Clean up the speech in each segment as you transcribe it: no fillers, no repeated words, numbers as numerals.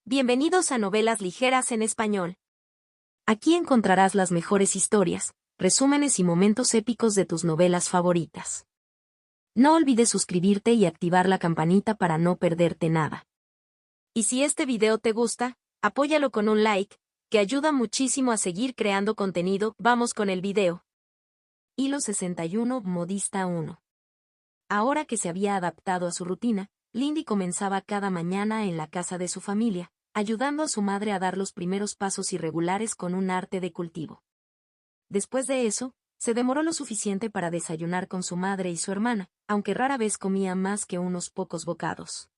Bienvenidos a Novelas Ligeras en Español. Aquí encontrarás las mejores historias, resúmenes y momentos épicos de tus novelas favoritas. No olvides suscribirte y activar la campanita para no perderte nada. Y si este video te gusta, apóyalo con un like, que ayuda muchísimo a seguir creando contenido. Vamos con el video. Hilo 61, Modista 1. Ahora que se había adaptado a su rutina, Lindy comenzaba cada mañana en la casa de su familia, ayudando a su madre a dar los primeros pasos irregulares con un arte de cultivo. Después de eso, se demoró lo suficiente para desayunar con su madre y su hermana, aunque rara vez comía más que unos pocos bocados.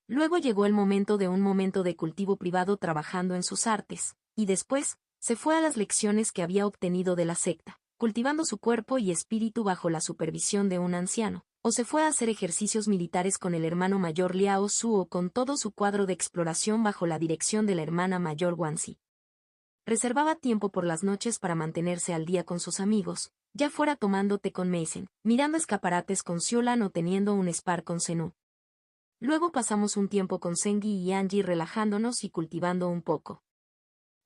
Luego llegó el momento de un momento de cultivo privado trabajando en sus artes, y después, se fue a las lecciones que había obtenido de la secta, cultivando su cuerpo y espíritu bajo la supervisión de un anciano, o se fue a hacer ejercicios militares con el hermano mayor Liao Su o con todo su cuadro de exploración bajo la dirección de la hermana mayor Wansi. Reservaba tiempo por las noches para mantenerse al día con sus amigos, ya fuera tomando té con Mason, mirando escaparates con Xiolan o teniendo un spar con Zenu. Luego pasamos un tiempo con Sengi y Angie relajándonos y cultivando un poco.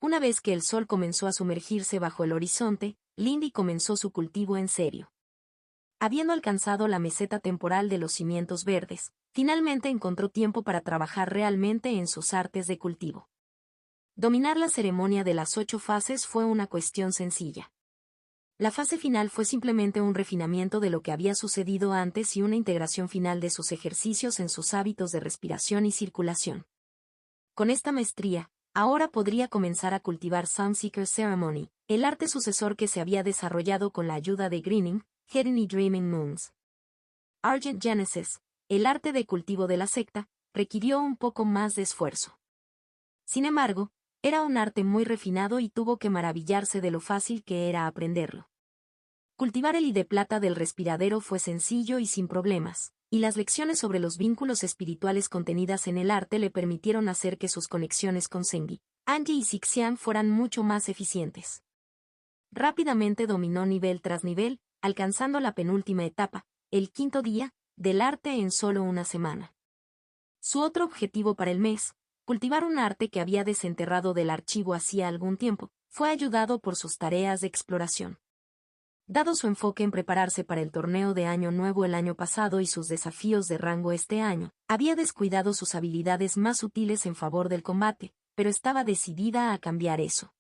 Una vez que el sol comenzó a sumergirse bajo el horizonte, Lindy comenzó su cultivo en serio. Habiendo alcanzado la meseta temporal de los cimientos verdes, finalmente encontró tiempo para trabajar realmente en sus artes de cultivo. Dominar la ceremonia de las 8 fases fue una cuestión sencilla. La fase final fue simplemente un refinamiento de lo que había sucedido antes y una integración final de sus ejercicios en sus hábitos de respiración y circulación. Con esta maestría, ahora podría comenzar a cultivar Sunseeker Ceremony, el arte sucesor que se había desarrollado con la ayuda de Greening, Hidden y Dreaming Moons. Argent Genesis, el arte de cultivo de la secta, requirió un poco más de esfuerzo. Sin embargo, era un arte muy refinado y tuvo que maravillarse de lo fácil que era aprenderlo. Cultivar el I de plata del respiradero fue sencillo y sin problemas, y las lecciones sobre los vínculos espirituales contenidas en el arte le permitieron hacer que sus conexiones con Sengi, Angie y Sixian fueran mucho más eficientes. Rápidamente dominó nivel tras nivel, alcanzando la penúltima etapa, el 5º día, del arte en solo una semana. Su otro objetivo para el mes, cultivar un arte que había desenterrado del archivo hacía algún tiempo, fue ayudado por sus tareas de exploración. Dado su enfoque en prepararse para el torneo de Año Nuevo el año pasado y sus desafíos de rango este año, había descuidado sus habilidades más útiles en favor del combate, pero estaba decidida a cambiar eso.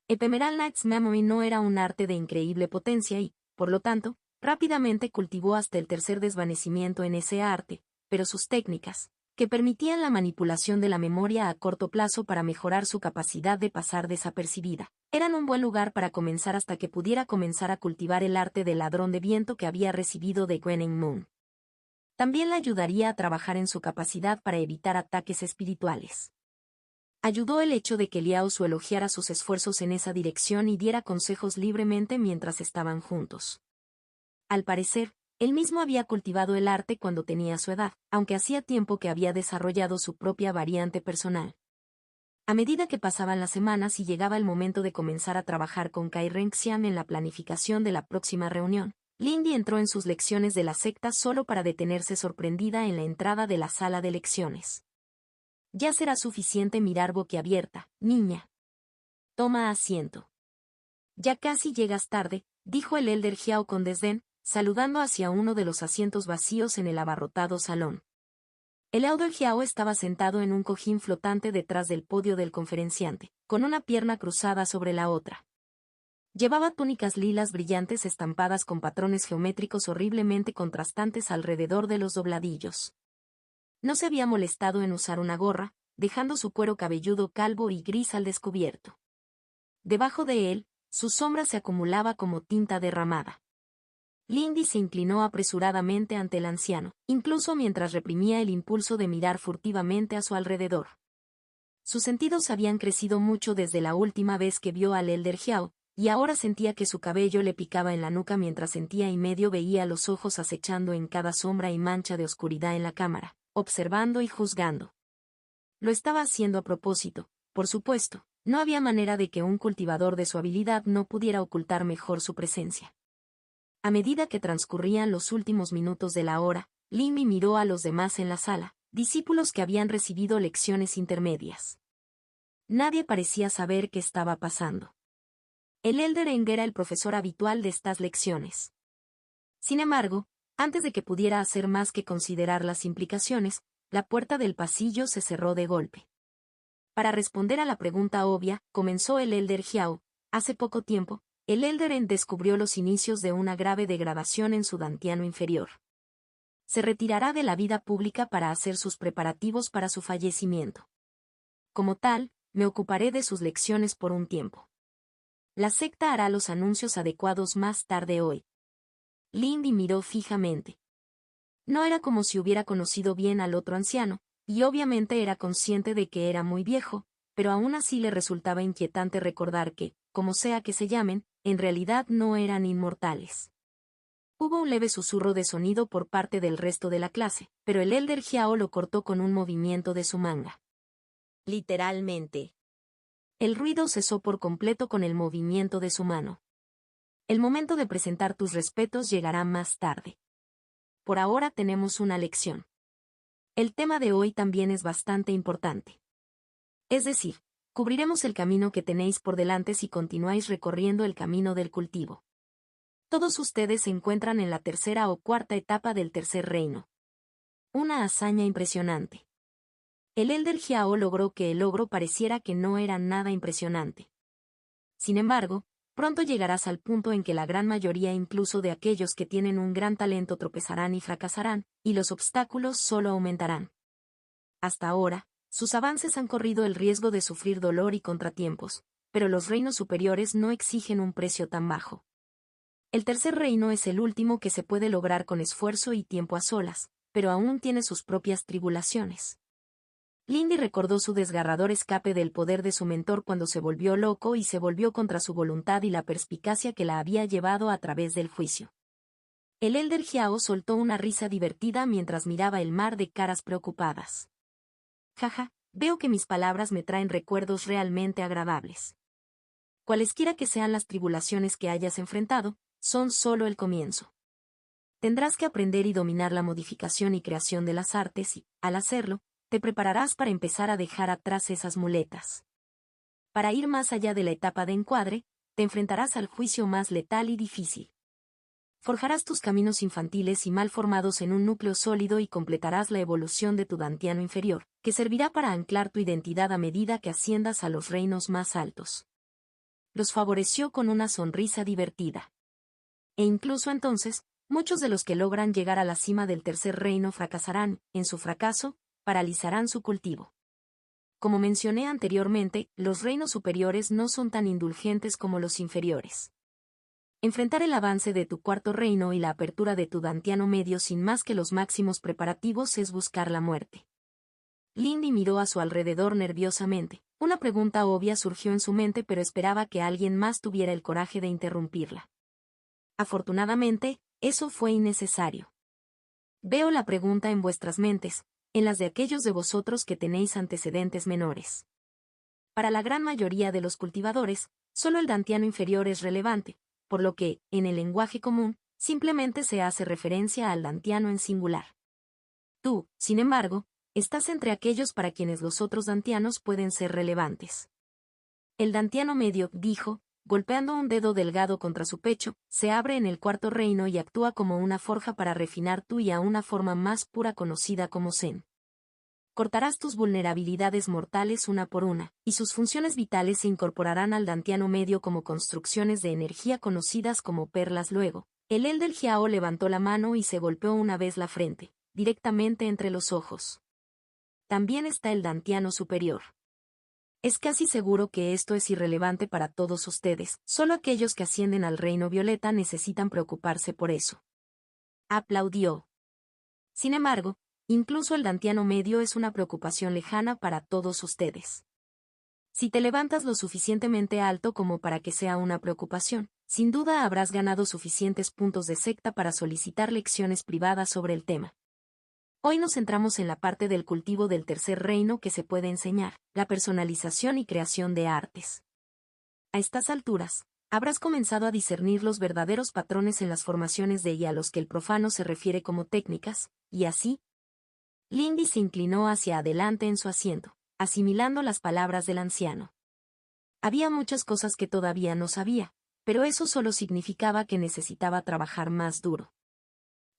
Ephemeral Knight's Memory no era un arte de increíble potencia y, por lo tanto, rápidamente cultivó hasta el 3er desvanecimiento en ese arte, pero sus técnicas, que permitían la manipulación de la memoria a corto plazo para mejorar su capacidad de pasar desapercibida, eran un buen lugar para comenzar hasta que pudiera comenzar a cultivar el arte del ladrón de viento que había recibido de Gwenin Moon. También le ayudaría a trabajar en su capacidad para evitar ataques espirituales. Ayudó el hecho de que Liao Su elogiara sus esfuerzos en esa dirección y diera consejos libremente mientras estaban juntos. Al parecer, él mismo había cultivado el arte cuando tenía su edad, aunque hacía tiempo que había desarrollado su propia variante personal. A medida que pasaban las semanas y llegaba el momento de comenzar a trabajar con Kai Renxian en la planificación de la próxima reunión, Lindy entró en sus lecciones de la secta solo para detenerse sorprendida en la entrada de la sala de lecciones. Ya será suficiente mirar boquiabierta, niña. Toma asiento. Ya casi llegas tarde, dijo el Elder Jiao con desdén, saludando hacia uno de los asientos vacíos en el abarrotado salón. El Elder Jiao estaba sentado en un cojín flotante detrás del podio del conferenciante, con una pierna cruzada sobre la otra. Llevaba túnicas lilas brillantes estampadas con patrones geométricos horriblemente contrastantes alrededor de los dobladillos. No se había molestado en usar una gorra, dejando su cuero cabelludo calvo y gris al descubierto. Debajo de él, su sombra se acumulaba como tinta derramada. Lindy se inclinó apresuradamente ante el anciano, incluso mientras reprimía el impulso de mirar furtivamente a su alrededor. Sus sentidos habían crecido mucho desde la última vez que vio al Elder Jiao, y ahora sentía que su cabello le picaba en la nuca mientras sentía y medio veía los ojos acechando en cada sombra y mancha de oscuridad en la cámara, observando y juzgando. Lo estaba haciendo a propósito, por supuesto, no había manera de que un cultivador de su habilidad no pudiera ocultar mejor su presencia. A medida que transcurrían los últimos minutos de la hora, Lindy miró a los demás en la sala, discípulos que habían recibido lecciones intermedias. Nadie parecía saber qué estaba pasando. El Elder Eng era el profesor habitual de estas lecciones. Sin embargo, antes de que pudiera hacer más que considerar las implicaciones, la puerta del pasillo se cerró de golpe. Para responder a la pregunta obvia, comenzó el Elder Jiao. Hace poco tiempo, el Elder Eng descubrió los inicios de una grave degradación en su dantiano inferior. Se retirará de la vida pública para hacer sus preparativos para su fallecimiento. Como tal, me ocuparé de sus lecciones por un tiempo. La secta hará los anuncios adecuados más tarde hoy. Lindy miró fijamente. No era como si hubiera conocido bien al otro anciano, y obviamente era consciente de que era muy viejo, pero aún así le resultaba inquietante recordar que, como sea que se llamen, en realidad no eran inmortales. Hubo un leve susurro de sonido por parte del resto de la clase, pero el Elder Jiao lo cortó con un movimiento de su manga. Literalmente. El ruido cesó por completo con el movimiento de su mano. El momento de presentar tus respetos llegará más tarde. Por ahora tenemos una lección. El tema de hoy también es bastante importante. Es decir, cubriremos el camino que tenéis por delante si continuáis recorriendo el camino del cultivo. Todos ustedes se encuentran en la tercera o cuarta etapa del tercer reino. Una hazaña impresionante. El Elder Jiao logró que el logro pareciera que no era nada impresionante. Sin embargo, pronto llegarás al punto en que la gran mayoría incluso de aquellos que tienen un gran talento tropezarán y fracasarán, y los obstáculos solo aumentarán. Hasta ahora, sus avances han corrido el riesgo de sufrir dolor y contratiempos, pero los reinos superiores no exigen un precio tan bajo. El tercer reino es el último que se puede lograr con esfuerzo y tiempo a solas, pero aún tiene sus propias tribulaciones. Lindy recordó su desgarrador escape del poder de su mentor cuando se volvió loco y se volvió contra su voluntad y la perspicacia que la había llevado a través del juicio. El Elder Jiao soltó una risa divertida mientras miraba el mar de caras preocupadas. Jaja, veo que mis palabras me traen recuerdos realmente agradables. Cualesquiera que sean las tribulaciones que hayas enfrentado, son solo el comienzo. Tendrás que aprender y dominar la modificación y creación de las artes y, al hacerlo, te prepararás para empezar a dejar atrás esas muletas. Para ir más allá de la etapa de encuadre, te enfrentarás al juicio más letal y difícil. Forjarás tus caminos infantiles y mal formados en un núcleo sólido y completarás la evolución de tu dantiano inferior, que servirá para anclar tu identidad a medida que asciendas a los reinos más altos. Los favoreció con una sonrisa divertida. E incluso entonces, muchos de los que logran llegar a la cima del tercer reino fracasarán, en su fracaso, paralizarán su cultivo. Como mencioné anteriormente, los reinos superiores no son tan indulgentes como los inferiores. Enfrentar el avance de tu cuarto reino y la apertura de tu dantiano medio sin más que los máximos preparativos es buscar la muerte. Lindy miró a su alrededor nerviosamente. Una pregunta obvia surgió en su mente, pero esperaba que alguien más tuviera el coraje de interrumpirla. Afortunadamente, eso fue innecesario. Veo la pregunta en vuestras mentes, en las de aquellos de vosotros que tenéis antecedentes menores. Para la gran mayoría de los cultivadores, solo el dantiano inferior es relevante, por lo que, en el lenguaje común, simplemente se hace referencia al dantiano en singular. Tú, sin embargo, estás entre aquellos para quienes los otros dantianos pueden ser relevantes. El dantiano medio, dijo, golpeando un dedo delgado contra su pecho, se abre en el cuarto reino y actúa como una forja para refinar tu y a una forma más pura conocida como Zen. Cortarás tus vulnerabilidades mortales una por una, y sus funciones vitales se incorporarán al dantiano medio como construcciones de energía conocidas como perlas. Luego, el Elder Jiao levantó la mano y se golpeó una vez la frente, directamente entre los ojos. También está el dantiano superior. Es casi seguro que esto es irrelevante para todos ustedes, solo aquellos que ascienden al reino violeta necesitan preocuparse por eso. Aplaudió. Sin embargo, incluso el dantiano medio es una preocupación lejana para todos ustedes. Si te levantas lo suficientemente alto como para que sea una preocupación, sin duda habrás ganado suficientes puntos de secta para solicitar lecciones privadas sobre el tema. Hoy nos centramos en la parte del cultivo del tercer reino que se puede enseñar, la personalización y creación de artes. A estas alturas, habrás comenzado a discernir los verdaderos patrones en las formaciones de y a los que el profano se refiere como técnicas, y así, Lindy se inclinó hacia adelante en su asiento, asimilando las palabras del anciano. Había muchas cosas que todavía no sabía, pero eso solo significaba que necesitaba trabajar más duro.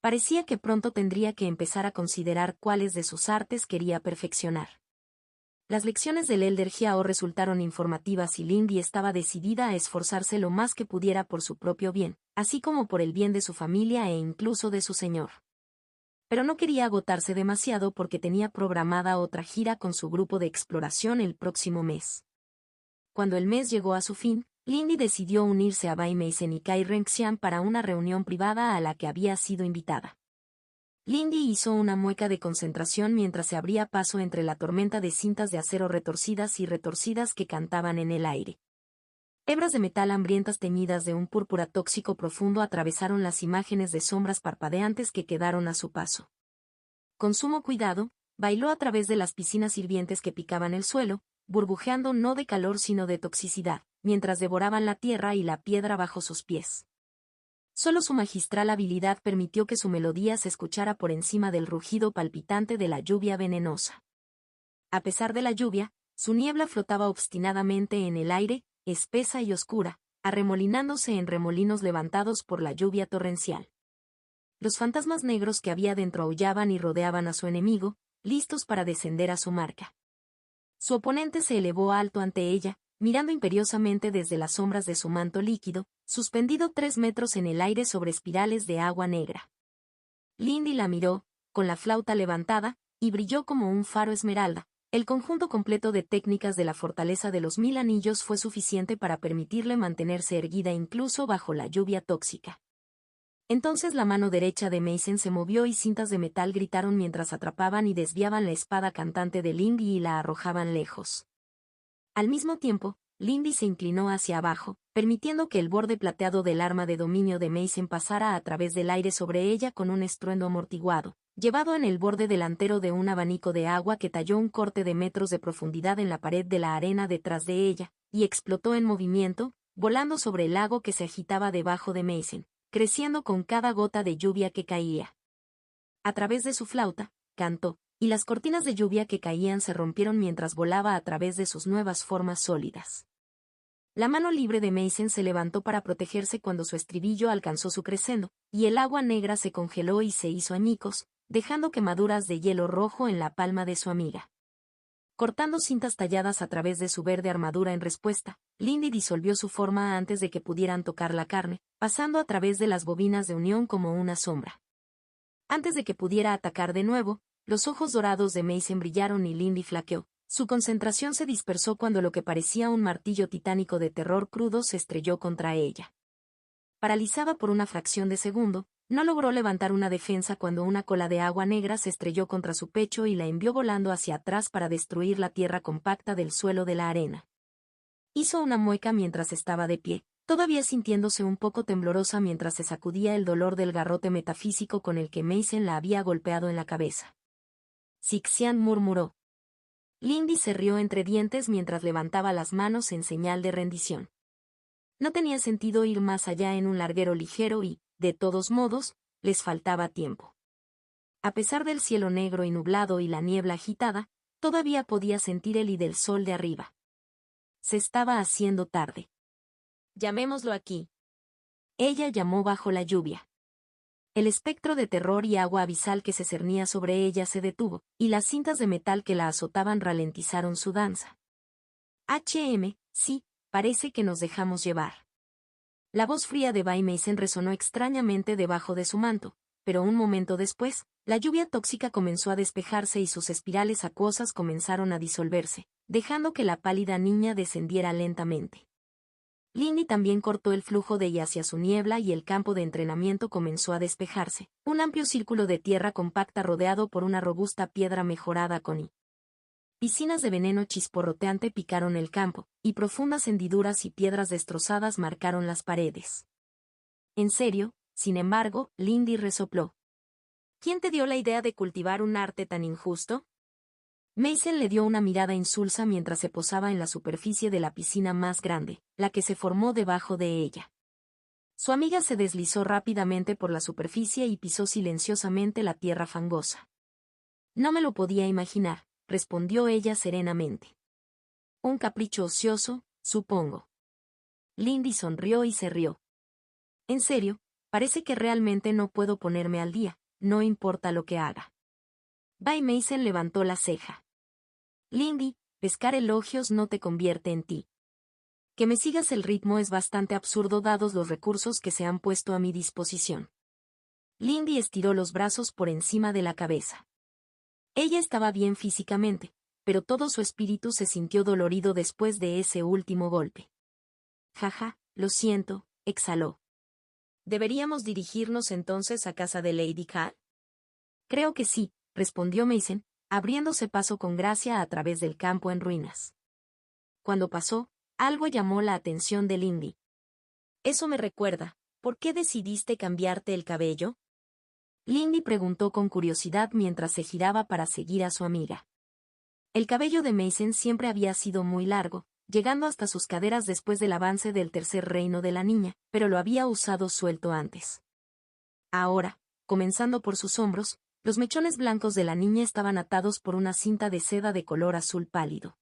Parecía que pronto tendría que empezar a considerar cuáles de sus artes quería perfeccionar. Las lecciones del Elder Jiao resultaron informativas y Lindy estaba decidida a esforzarse lo más que pudiera por su propio bien, así como por el bien de su familia e incluso de su señor. Pero no quería agotarse demasiado porque tenía programada otra gira con su grupo de exploración el próximo mes. Cuando el mes llegó a su fin, Lindy decidió unirse a Bai Meisen y Kai Renxian para una reunión privada a la que había sido invitada. Lindy hizo una mueca de concentración mientras se abría paso entre la tormenta de cintas de acero retorcidas y retorcidas que cantaban en el aire. Hebras de metal hambrientas teñidas de un púrpura tóxico profundo atravesaron las imágenes de sombras parpadeantes que quedaron a su paso. Con sumo cuidado, bailó a través de las piscinas hirvientes que picaban el suelo, burbujeando no de calor sino de toxicidad, mientras devoraban la tierra y la piedra bajo sus pies. Solo su magistral habilidad permitió que su melodía se escuchara por encima del rugido palpitante de la lluvia venenosa. A pesar de la lluvia, su niebla flotaba obstinadamente en el aire, espesa y oscura, arremolinándose en remolinos levantados por la lluvia torrencial. Los fantasmas negros que había dentro aullaban y rodeaban a su enemigo, listos para descender a su marca. Su oponente se elevó alto ante ella, mirando imperiosamente desde las sombras de su manto líquido, suspendido 3 metros en el aire sobre espirales de agua negra. Lindy la miró, con la flauta levantada, y brilló como un faro esmeralda. El conjunto completo de técnicas de la fortaleza de los 1000 anillos fue suficiente para permitirle mantenerse erguida incluso bajo la lluvia tóxica. Entonces la mano derecha de Meisen se movió y cintas de metal gritaron mientras atrapaban y desviaban la espada cantante de Lindy y la arrojaban lejos. Al mismo tiempo, Lindy se inclinó hacia abajo, permitiendo que el borde plateado del arma de dominio de Meisen pasara a través del aire sobre ella con un estruendo amortiguado, llevado en el borde delantero de un abanico de agua que talló un corte de metros de profundidad en la pared de la arena detrás de ella, y explotó en movimiento, volando sobre el lago que se agitaba debajo de Meisen, creciendo con cada gota de lluvia que caía. A través de su flauta, cantó, y las cortinas de lluvia que caían se rompieron mientras volaba a través de sus nuevas formas sólidas. La mano libre de Meisen se levantó para protegerse cuando su estribillo alcanzó su crescendo, y el agua negra se congeló y se hizo añicos, dejando quemaduras de hielo rojo en la palma de su amiga. Cortando cintas talladas a través de su verde armadura en respuesta, Lindy disolvió su forma antes de que pudieran tocar la carne, pasando a través de las bobinas de unión como una sombra. Antes de que pudiera atacar de nuevo, los ojos dorados de Meisen brillaron y Lindy flaqueó. Su concentración se dispersó cuando lo que parecía un martillo titánico de terror crudo se estrelló contra ella. Paralizada por una fracción de segundo, no logró levantar una defensa cuando una cola de agua negra se estrelló contra su pecho y la envió volando hacia atrás para destruir la tierra compacta del suelo de la arena. Hizo una mueca mientras estaba de pie, todavía sintiéndose un poco temblorosa mientras se sacudía el dolor del garrote metafísico con el que Meisen la había golpeado en la cabeza. Sixian murmuró. Lindy se rió entre dientes mientras levantaba las manos en señal de rendición. No tenía sentido ir más allá en un larguero ligero y, de todos modos, les faltaba tiempo. A pesar del cielo negro y nublado y la niebla agitada, todavía podía sentir el y del sol de arriba. Se estaba haciendo tarde. Llamémoslo aquí. Ella llamó bajo la lluvia. El espectro de terror y agua abisal que se cernía sobre ella se detuvo, y las cintas de metal que la azotaban ralentizaron su danza. Sí, parece que nos dejamos llevar. La voz fría de Bai Meisen resonó extrañamente debajo de su manto, pero un momento después, la lluvia tóxica comenzó a despejarse y sus espirales acuosas comenzaron a disolverse, dejando que la pálida niña descendiera lentamente. Lindy también cortó el flujo de ella hacia su niebla y el campo de entrenamiento comenzó a despejarse, un amplio círculo de tierra compacta rodeado por una robusta piedra mejorada con I. Piscinas de veneno chisporroteante picaron el campo, y profundas hendiduras y piedras destrozadas marcaron las paredes. En serio, sin embargo, Lindy resopló. ¿Quién te dio la idea de cultivar un arte tan injusto? Meisen le dio una mirada insulsa mientras se posaba en la superficie de la piscina más grande, la que se formó debajo de ella. Su amiga se deslizó rápidamente por la superficie y pisó silenciosamente la tierra fangosa. No me lo podía imaginar, respondió ella serenamente. Un capricho ocioso, supongo. Lindy sonrió y se rió. En serio, parece que realmente no puedo ponerme al día, no importa lo que haga. Bay Mason levantó la ceja. Lindy, pescar elogios no te convierte en ti. Que me sigas el ritmo es bastante absurdo dados los recursos que se han puesto a mi disposición. Lindy estiró los brazos por encima de la cabeza. Ella estaba bien físicamente, pero todo su espíritu se sintió dolorido después de ese último golpe. Jaja, lo siento, exhaló. ¿Deberíamos dirigirnos entonces a casa de Lady Cat? Creo que sí, respondió Mason, abriéndose paso con gracia a través del campo en ruinas. Cuando pasó, algo llamó la atención de Lindy. Eso me recuerda, ¿por qué decidiste cambiarte el cabello? Lindy preguntó con curiosidad mientras se giraba para seguir a su amiga. El cabello de Mason siempre había sido muy largo, llegando hasta sus caderas después del avance del tercer reino de la niña, pero lo había usado suelto antes. Ahora, comenzando por sus hombros, los mechones blancos de la niña estaban atados por una cinta de seda de color azul pálido.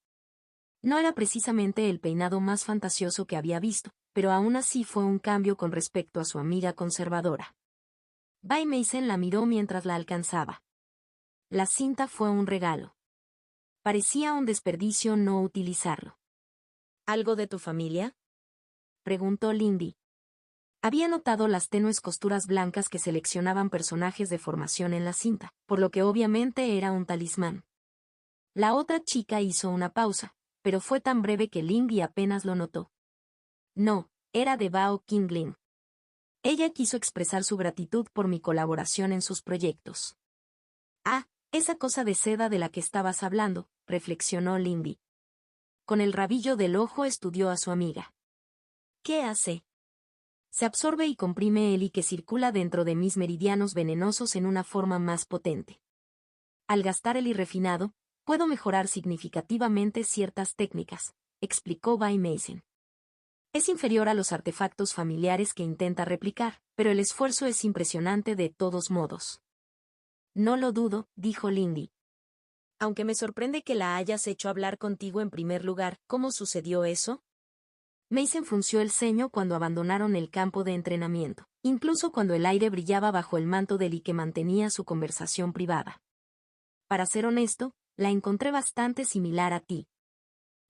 No era precisamente el peinado más fantasioso que había visto, pero aún así fue un cambio con respecto a su amiga conservadora. Bay Mason la miró mientras la alcanzaba. La cinta fue un regalo. Parecía un desperdicio no utilizarlo. ¿Algo de tu familia?, preguntó Lindy. Había notado las tenues costuras blancas que seleccionaban personajes de formación en la cinta, por lo que obviamente era un talismán. La otra chica hizo una pausa, pero fue tan breve que Lindy apenas lo notó. No, era de Bao Qingling. Ella quiso expresar su gratitud por mi colaboración en sus proyectos. Ah, esa cosa de seda de la que estabas hablando, reflexionó Lindy. Con el rabillo del ojo estudió a su amiga. ¿Qué hace? Se absorbe y comprime el y que circula dentro de mis meridianos venenosos en una forma más potente. Al gastar el y refinado, puedo mejorar significativamente ciertas técnicas, explicó Bay Mason. Es inferior a los artefactos familiares que intenta replicar, pero el esfuerzo es impresionante de todos modos. No lo dudo, dijo Lindy. Aunque me sorprende que la hayas hecho hablar contigo en primer lugar, ¿cómo sucedió eso? Mason frunció el ceño cuando abandonaron el campo de entrenamiento, incluso cuando el aire brillaba bajo el manto del y que mantenía su conversación privada. Para ser honesto, la encontré bastante similar a ti.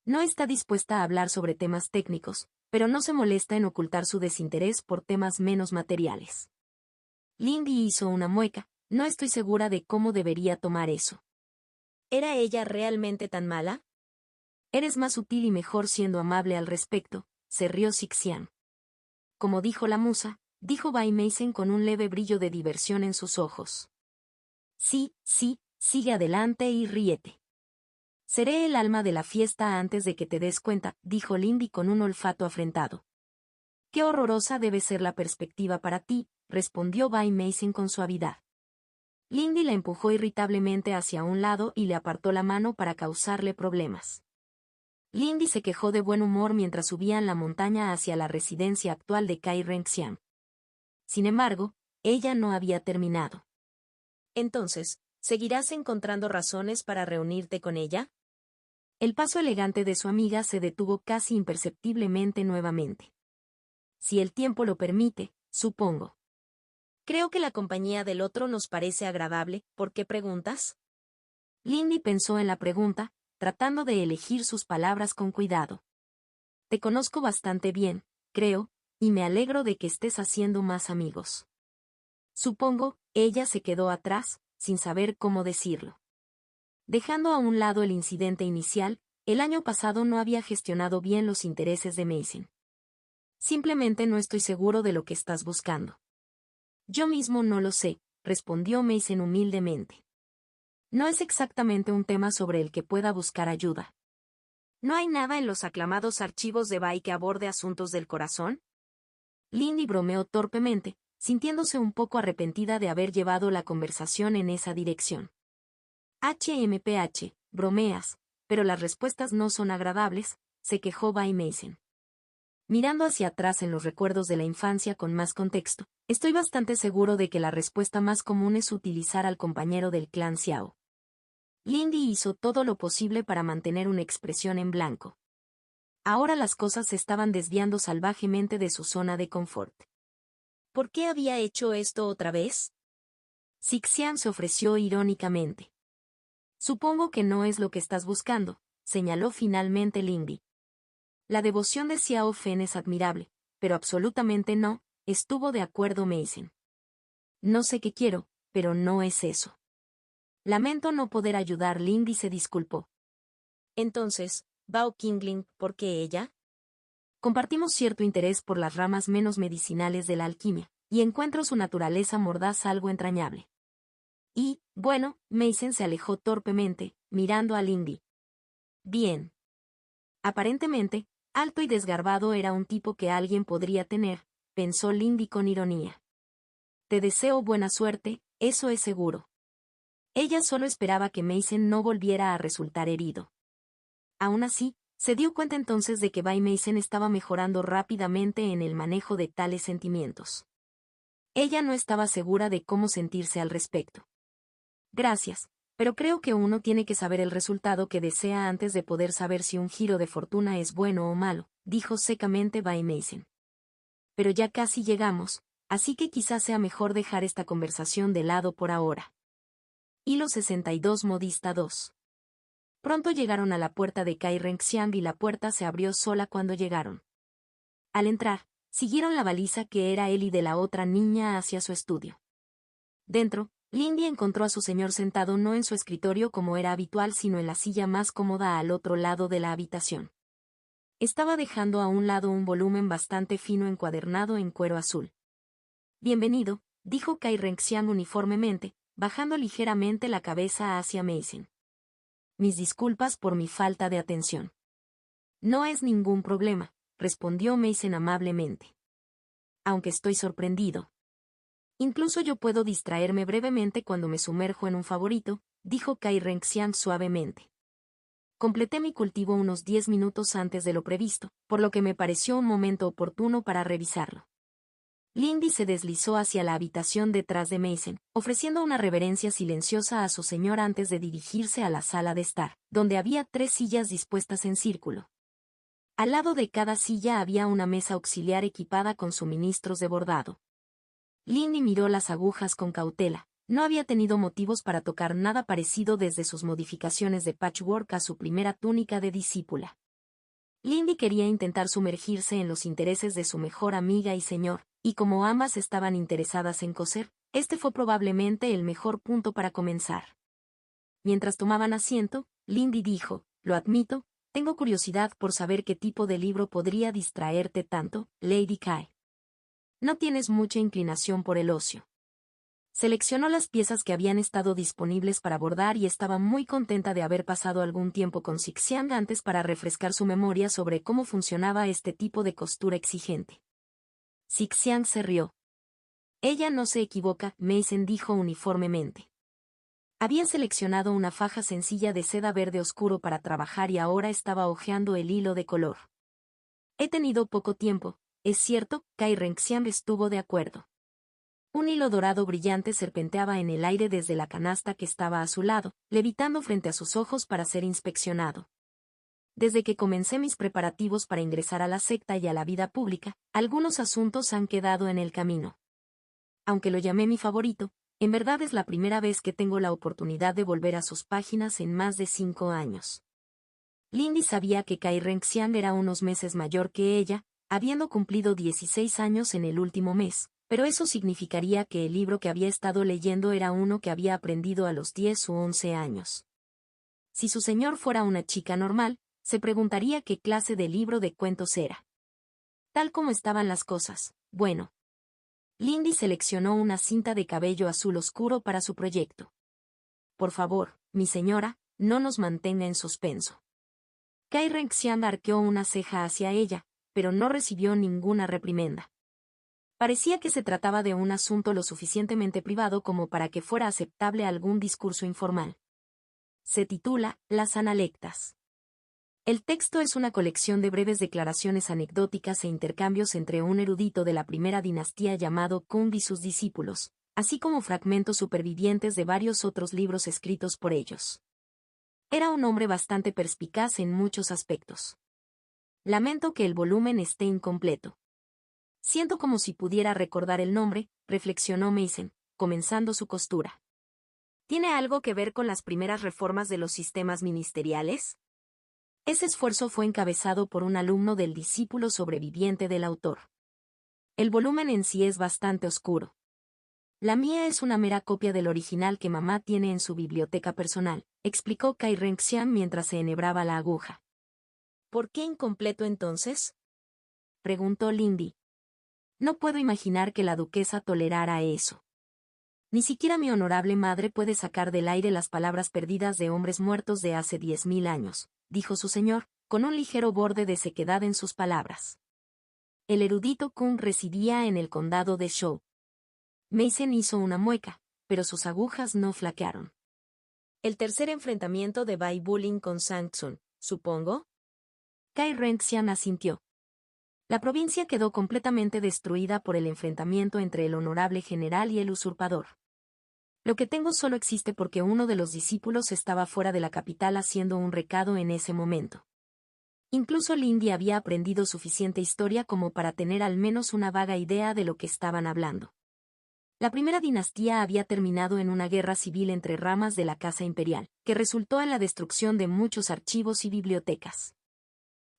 No está dispuesta a hablar sobre temas técnicos, pero no se molesta en ocultar su desinterés por temas menos materiales. Lindy hizo una mueca, no estoy segura de cómo debería tomar eso. ¿Era ella realmente tan mala? Eres más sutil y mejor siendo amable al respecto, se rió Sixian. Como dijo la musa, dijo Bay Mason con un leve brillo de diversión en sus ojos. Sí, sigue adelante y ríete. Seré el alma de la fiesta antes de que te des cuenta, dijo Lindy con un olfato afrentado. Qué horrorosa debe ser la perspectiva para ti, respondió Bay Mason con suavidad. Lindy la empujó irritablemente hacia un lado y le apartó la mano para causarle problemas. Lindy se quejó de buen humor mientras subían la montaña hacia la residencia actual de Kai Renxian. Sin embargo, ella no había terminado. Entonces, ¿seguirás encontrando razones para reunirte con ella? El paso elegante de su amiga se detuvo casi imperceptiblemente nuevamente. Si el tiempo lo permite, supongo. Creo que la compañía del otro nos parece agradable, ¿por qué preguntas? Lindy pensó en la pregunta, tratando de elegir sus palabras con cuidado. Te conozco bastante bien, creo, y me alegro de que estés haciendo más amigos. Supongo, ella se quedó atrás, sin saber cómo decirlo. Dejando a un lado el incidente inicial, el año pasado no había gestionado bien los intereses de Mason. Simplemente no estoy seguro de lo que estás buscando. Yo mismo no lo sé, respondió Mason humildemente. No es exactamente un tema sobre el que pueda buscar ayuda. ¿No hay nada en los aclamados archivos de Bay que aborde asuntos del corazón? Lindy bromeó torpemente, sintiéndose un poco arrepentida de haber llevado la conversación en esa dirección. HMPH, bromeas, pero las respuestas no son agradables, se quejó Bay Mason. Mirando hacia atrás en los recuerdos de la infancia con más contexto, estoy bastante seguro de que la respuesta más común es utilizar al compañero del clan Xiao. Lindy hizo todo lo posible para mantener una expresión en blanco. Ahora las cosas se estaban desviando salvajemente de su zona de confort. ¿Por qué había hecho esto otra vez? Sixian se ofreció irónicamente. Supongo que no es lo que estás buscando, señaló finalmente Lindy. La devoción de Xiao Fen es admirable, pero absolutamente no, estuvo de acuerdo Mason. No sé qué quiero, pero no es eso. Lamento no poder ayudar, Lindy se disculpó. Entonces, Bao Qingling, ¿por qué ella? Compartimos cierto interés por las ramas menos medicinales de la alquimia, y encuentro su naturaleza mordaz algo entrañable. Y, bueno, Mason se alejó torpemente, mirando a Lindy. Bien. Aparentemente, alto y desgarbado era un tipo que alguien podría tener, pensó Lindy con ironía. Te deseo buena suerte, eso es seguro. Ella solo esperaba que Mason no volviera a resultar herido. Aún así, se dio cuenta entonces de que Bai Mason estaba mejorando rápidamente en el manejo de tales sentimientos. Ella no estaba segura de cómo sentirse al respecto. Gracias, pero creo que uno tiene que saber el resultado que desea antes de poder saber si un giro de fortuna es bueno o malo, dijo secamente Bai Mason. Pero ya casi llegamos, así que quizás sea mejor dejar esta conversación de lado por ahora. Hilo 62 Modista 2. Pronto llegaron a la puerta de Kai Renxiang y la puerta se abrió sola cuando llegaron. Al entrar, siguieron la baliza que era él y de la otra niña hacia su estudio. Dentro, Lindy encontró a su señor sentado no en su escritorio como era habitual sino en la silla más cómoda al otro lado de la habitación. Estaba dejando a un lado un volumen bastante fino encuadernado en cuero azul. Bienvenido, dijo Kai Renxiang uniformemente, bajando ligeramente la cabeza hacia Mason. Mis disculpas por mi falta de atención. No es ningún problema, respondió Mason amablemente. Aunque estoy sorprendido. Incluso yo puedo distraerme brevemente cuando me sumerjo en un favorito, dijo Kai Renxiang suavemente. Completé mi cultivo unos 10 minutos antes de lo previsto, por lo que me pareció un momento oportuno para revisarlo. Lindy se deslizó hacia la habitación detrás de Mason, ofreciendo una reverencia silenciosa a su señor antes de dirigirse a la sala de estar, donde había 3 sillas dispuestas en círculo. Al lado de cada silla había una mesa auxiliar equipada con suministros de bordado. Lindy miró las agujas con cautela. No había tenido motivos para tocar nada parecido desde sus modificaciones de patchwork a su primera túnica de discípula. Lindy quería intentar sumergirse en los intereses de su mejor amiga y señor, y como ambas estaban interesadas en coser, este fue probablemente el mejor punto para comenzar. Mientras tomaban asiento, Lindy dijo, lo admito, tengo curiosidad por saber qué tipo de libro podría distraerte tanto, Lady Kai. No tienes mucha inclinación por el ocio. Seleccionó las piezas que habían estado disponibles para bordar y estaba muy contenta de haber pasado algún tiempo con Sixiang antes para refrescar su memoria sobre cómo funcionaba este tipo de costura exigente. Sixiang se rió. Ella no se equivoca, Mason dijo uniformemente. Había seleccionado una faja sencilla de seda verde oscuro para trabajar y ahora estaba hojeando el hilo de color. He tenido poco tiempo, es cierto, Kai Renxiang estuvo de acuerdo. Un hilo dorado brillante serpenteaba en el aire desde la canasta que estaba a su lado, levitando frente a sus ojos para ser inspeccionado. Desde que comencé mis preparativos para ingresar a la secta y a la vida pública, algunos asuntos han quedado en el camino. Aunque lo llamé mi favorito, en verdad es la primera vez que tengo la oportunidad de volver a sus páginas en más de 5 años. Lindy sabía que Kai Renxiang era unos meses mayor que ella, habiendo cumplido 16 años en el último mes, pero eso significaría que el libro que había estado leyendo era uno que había aprendido a los 10 u 11 años. Si su señor fuera una chica normal, se preguntaría qué clase de libro de cuentos era. Tal como estaban las cosas, bueno. Lindy seleccionó una cinta de cabello azul oscuro para su proyecto. Por favor, mi señora, no nos mantenga en suspenso. Kai Renxiang arqueó una ceja hacia ella, pero no recibió ninguna reprimenda. Parecía que se trataba de un asunto lo suficientemente privado como para que fuera aceptable algún discurso informal. Se titula Las Analectas. El texto es una colección de breves declaraciones anecdóticas e intercambios entre un erudito de la primera dinastía llamado Kung y sus discípulos, así como fragmentos supervivientes de varios otros libros escritos por ellos. Era un hombre bastante perspicaz en muchos aspectos. Lamento que el volumen esté incompleto. Siento como si pudiera recordar el nombre, reflexionó Mason, comenzando su costura. ¿Tiene algo que ver con las primeras reformas de los sistemas ministeriales? Ese esfuerzo fue encabezado por un alumno del discípulo sobreviviente del autor. El volumen en sí es bastante oscuro. La mía es una mera copia del original que mamá tiene en su biblioteca personal, explicó Kai Renxian mientras se enhebraba la aguja. ¿Por qué incompleto entonces?, preguntó Lindy. No puedo imaginar que la duquesa tolerara eso. Ni siquiera mi honorable madre puede sacar del aire las palabras perdidas de hombres muertos de hace 10.000 años, dijo su señor, con un ligero borde de sequedad en sus palabras. El erudito Kung residía en el condado de Zhou. Mason hizo una mueca, pero sus agujas no flaquearon. El tercer enfrentamiento de Bai Bullin con Shang Tsung, supongo. Kai Renxian asintió. La provincia quedó completamente destruida por el enfrentamiento entre el honorable general y el usurpador. Lo que tengo solo existe porque uno de los discípulos estaba fuera de la capital haciendo un recado en ese momento. Incluso Lindy había aprendido suficiente historia como para tener al menos una vaga idea de lo que estaban hablando. La primera dinastía había terminado en una guerra civil entre ramas de la casa imperial, que resultó en la destrucción de muchos archivos y bibliotecas.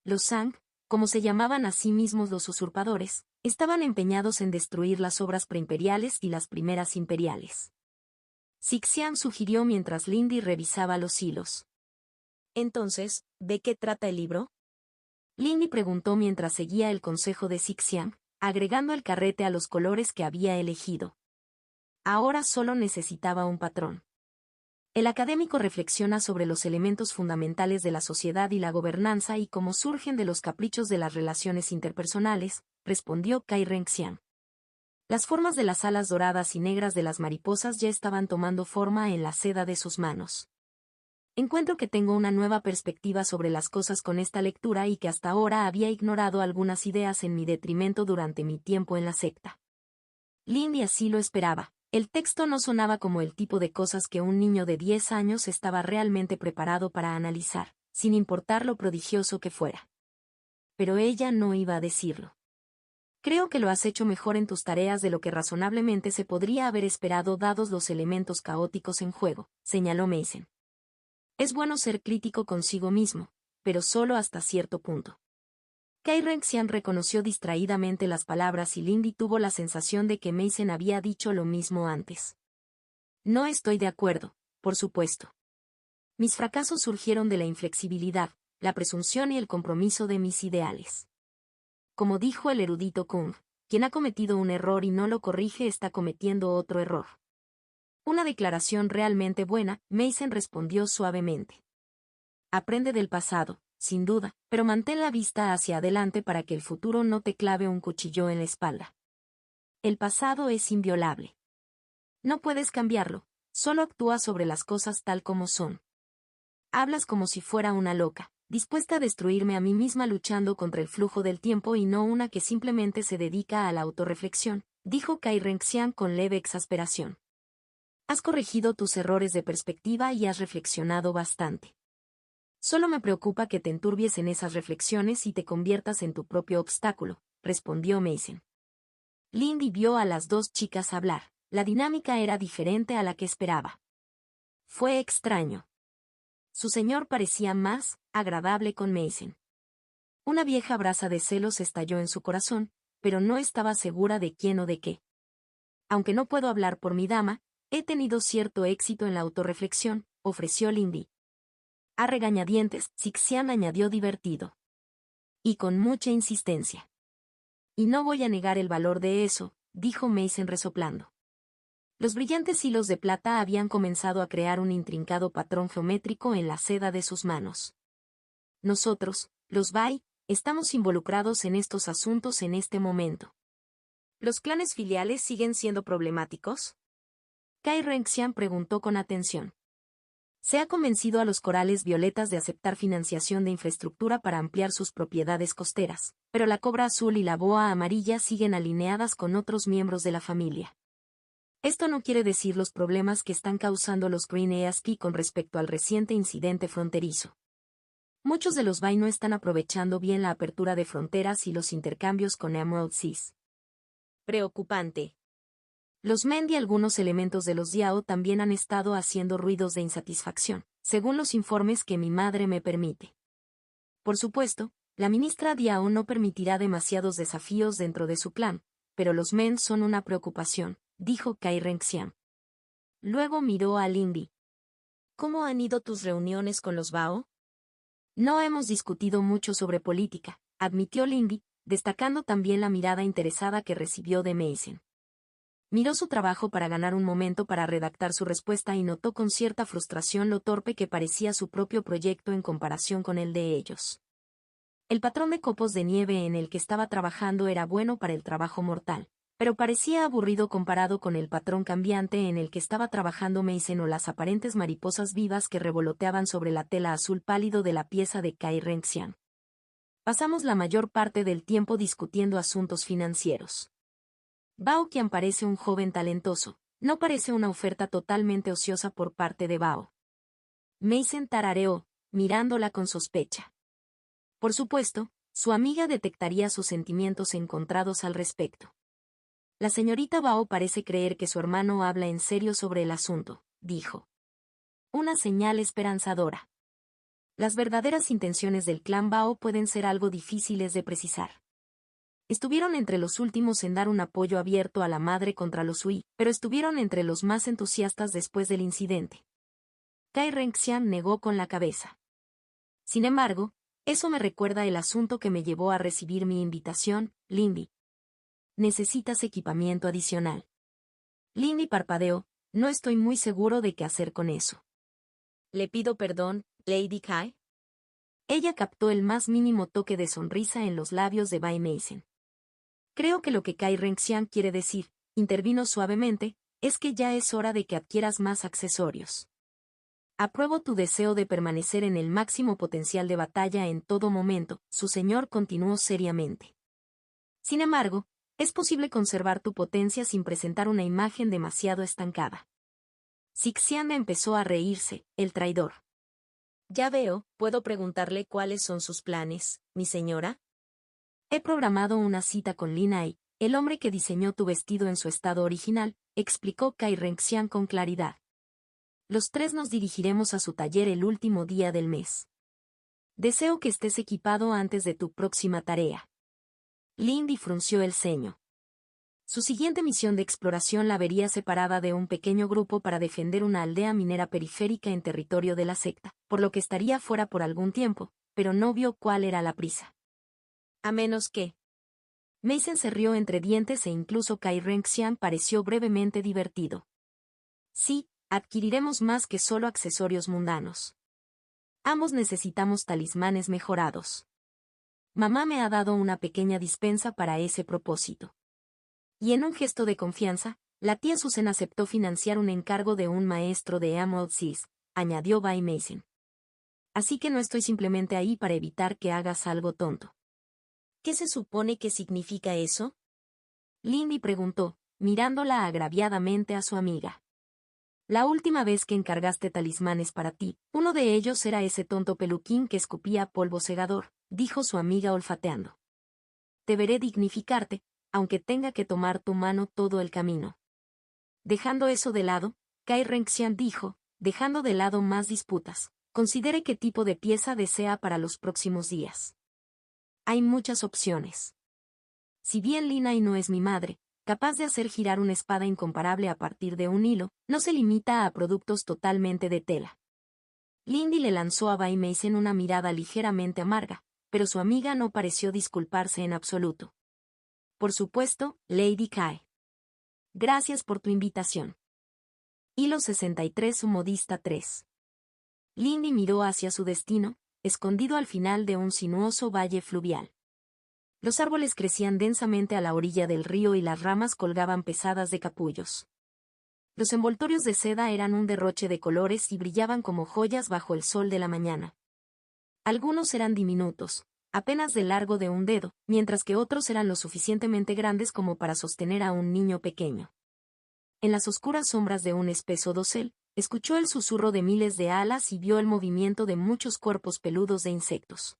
Los Zhang, como se llamaban a sí mismos los usurpadores, estaban empeñados en destruir las obras preimperiales y las primeras imperiales. Sixian sugirió mientras Lindy revisaba los hilos. Entonces, ¿de qué trata el libro?, Lindy preguntó mientras seguía el consejo de Sixian, agregando el carrete a los colores que había elegido. Ahora solo necesitaba un patrón. El académico reflexiona sobre los elementos fundamentales de la sociedad y la gobernanza y cómo surgen de los caprichos de las relaciones interpersonales, respondió Kai Renxian. Las formas de las alas doradas y negras de las mariposas ya estaban tomando forma en la seda de sus manos. Encuentro que tengo una nueva perspectiva sobre las cosas con esta lectura y que hasta ahora había ignorado algunas ideas en mi detrimento durante mi tiempo en la secta. Lindy así lo esperaba. El texto no sonaba como el tipo de cosas que un niño de 10 años estaba realmente preparado para analizar, sin importar lo prodigioso que fuera. Pero ella no iba a decirlo. Creo que lo has hecho mejor en tus tareas de lo que razonablemente se podría haber esperado dados los elementos caóticos en juego, señaló Mason. Es bueno ser crítico consigo mismo, pero solo hasta cierto punto. Kai Renxian reconoció distraídamente las palabras y Lindy tuvo la sensación de que Mason había dicho lo mismo antes. No estoy de acuerdo, por supuesto. Mis fracasos surgieron de la inflexibilidad, la presunción y el compromiso de mis ideales. Como dijo el erudito Kung, quien ha cometido un error y no lo corrige está cometiendo otro error. Una declaración realmente buena, Mason respondió suavemente. Aprende del pasado, sin duda, pero mantén la vista hacia adelante para que el futuro no te clave un cuchillo en la espalda. El pasado es inviolable. No puedes cambiarlo, solo actúa sobre las cosas tal como son. Hablas como si fuera una loca, dispuesta a destruirme a mí misma luchando contra el flujo del tiempo y no una que simplemente se dedica a la autorreflexión, dijo Kai Renxian con leve exasperación. Has corregido tus errores de perspectiva y has reflexionado bastante. Solo me preocupa que te enturbies en esas reflexiones y te conviertas en tu propio obstáculo, respondió Mason. Lindy vio a las dos chicas hablar. La dinámica era diferente a la que esperaba. Fue extraño. Su señor parecía más agradable con Mason. Una vieja brasa de celos estalló en su corazón, pero no estaba segura de quién o de qué. Aunque no puedo hablar por mi dama, he tenido cierto éxito en la autorreflexión, ofreció Lindy. A regañadientes, Sixian añadió divertido. Y con mucha insistencia. Y no voy a negar el valor de eso, dijo Mason resoplando. Los brillantes hilos de plata habían comenzado a crear un intrincado patrón geométrico en la seda de sus manos. Nosotros, los Bai, estamos involucrados en estos asuntos en este momento. ¿Los clanes filiales siguen siendo problemáticos?, Kai Renxian preguntó con atención. Se ha convencido a los corales violetas de aceptar financiación de infraestructura para ampliar sus propiedades costeras, pero la cobra azul y la boa amarilla siguen alineadas con otros miembros de la familia. Esto no quiere decir los problemas que están causando los Green ESP con respecto al reciente incidente fronterizo. Muchos de los BAI no están aprovechando bien la apertura de fronteras y los intercambios con Emerald Seas. Preocupante. Los MEND y algunos elementos de los DIAO también han estado haciendo ruidos de insatisfacción, según los informes que mi madre me permite. Por supuesto, la ministra DIAO no permitirá demasiados desafíos dentro de su plan, pero los MEND son una preocupación, dijo Cai Renxian. Luego miró a Lindy. ¿Cómo han ido tus reuniones con los BAO? No hemos discutido mucho sobre política, admitió Lindy, destacando también la mirada interesada que recibió de Mason. Miró su trabajo para ganar un momento para redactar su respuesta y notó con cierta frustración lo torpe que parecía su propio proyecto en comparación con el de ellos. El patrón de copos de nieve en el que estaba trabajando era bueno para el trabajo mortal, pero parecía aburrido comparado con el patrón cambiante en el que estaba trabajando Mason o las aparentes mariposas vivas que revoloteaban sobre la tela azul pálido de la pieza de Cai Renxian. Pasamos la mayor parte del tiempo discutiendo asuntos financieros. Bao, quien parece un joven talentoso, no parece una oferta totalmente ociosa por parte de Bao. Mason tarareó, mirándola con sospecha. Por supuesto, su amiga detectaría sus sentimientos encontrados al respecto. La señorita Bao parece creer que su hermano habla en serio sobre el asunto, dijo. Una señal esperanzadora. Las verdaderas intenciones del clan Bao pueden ser algo difíciles de precisar. Estuvieron entre los últimos en dar un apoyo abierto a la madre contra los Hui, pero estuvieron entre los más entusiastas después del incidente. Cai Renxian negó con la cabeza. Sin embargo, eso me recuerda el asunto que me llevó a recibir mi invitación, Lindy. Necesitas equipamiento adicional. Lindy parpadeó, no estoy muy seguro de qué hacer con eso. ¿Le pido perdón, Lady Cai? Ella captó el más mínimo toque de sonrisa en los labios de Bai Mason. Creo que lo que Cai Renxian quiere decir, intervino suavemente, es que ya es hora de que adquieras más accesorios. Apruebo tu deseo de permanecer en el máximo potencial de batalla en todo momento, su señor continuó seriamente. Sin embargo, es posible conservar tu potencia sin presentar una imagen demasiado estancada. Sixian empezó a reírse, el traidor. Ya veo, ¿puedo preguntarle cuáles son sus planes, mi señora? He programado una cita con Lin Ai, el hombre que diseñó tu vestido en su estado original, explicó Cai Renxian con claridad. Los tres nos dirigiremos a su taller el último día del mes. Deseo que estés equipado antes de tu próxima tarea. Lindy frunció el ceño. Su siguiente misión de exploración la vería separada de un pequeño grupo para defender una aldea minera periférica en territorio de la secta, por lo que estaría fuera por algún tiempo, pero no vio cuál era la prisa. A menos que... Mason se rió entre dientes e incluso Cai Renxian pareció brevemente divertido. Sí, adquiriremos más que solo accesorios mundanos. Ambos necesitamos talismanes mejorados. Mamá me ha dado una pequeña dispensa para ese propósito. Y en un gesto de confianza, la tía Susan aceptó financiar un encargo de un maestro de Emerald Seas, añadió Bai Mason. Así que no estoy simplemente ahí para evitar que hagas algo tonto. ¿Qué se supone que significa eso? Lindy preguntó, mirándola agraviadamente a su amiga. La última vez que encargaste talismanes para ti, uno de ellos era ese tonto peluquín que escupía polvo segador, dijo su amiga olfateando. Deberé dignificarte, aunque tenga que tomar tu mano todo el camino. Dejando eso de lado, Cai Renxian dijo, dejando de lado más disputas, considere qué tipo de pieza desea para los próximos días. Hay muchas opciones. Si bien Lin Ai no es mi madre, capaz de hacer girar una espada incomparable a partir de un hilo, no se limita a productos totalmente de tela. Lindy le lanzó a Bai Mason una mirada ligeramente amarga, pero su amiga no pareció disculparse en absoluto. Por supuesto, Lady Cai. Gracias por tu invitación. Hilo 63 Modista 3. Lindy miró hacia su destino, escondido al final de un sinuoso valle fluvial. Los árboles crecían densamente a la orilla del río y las ramas colgaban pesadas de capullos. Los envoltorios de seda eran un derroche de colores y brillaban como joyas bajo el sol de la mañana. Algunos eran diminutos, apenas del largo de un dedo, mientras que otros eran lo suficientemente grandes como para sostener a un niño pequeño. En las oscuras sombras de un espeso dosel, escuchó el susurro de miles de alas y vio el movimiento de muchos cuerpos peludos de insectos.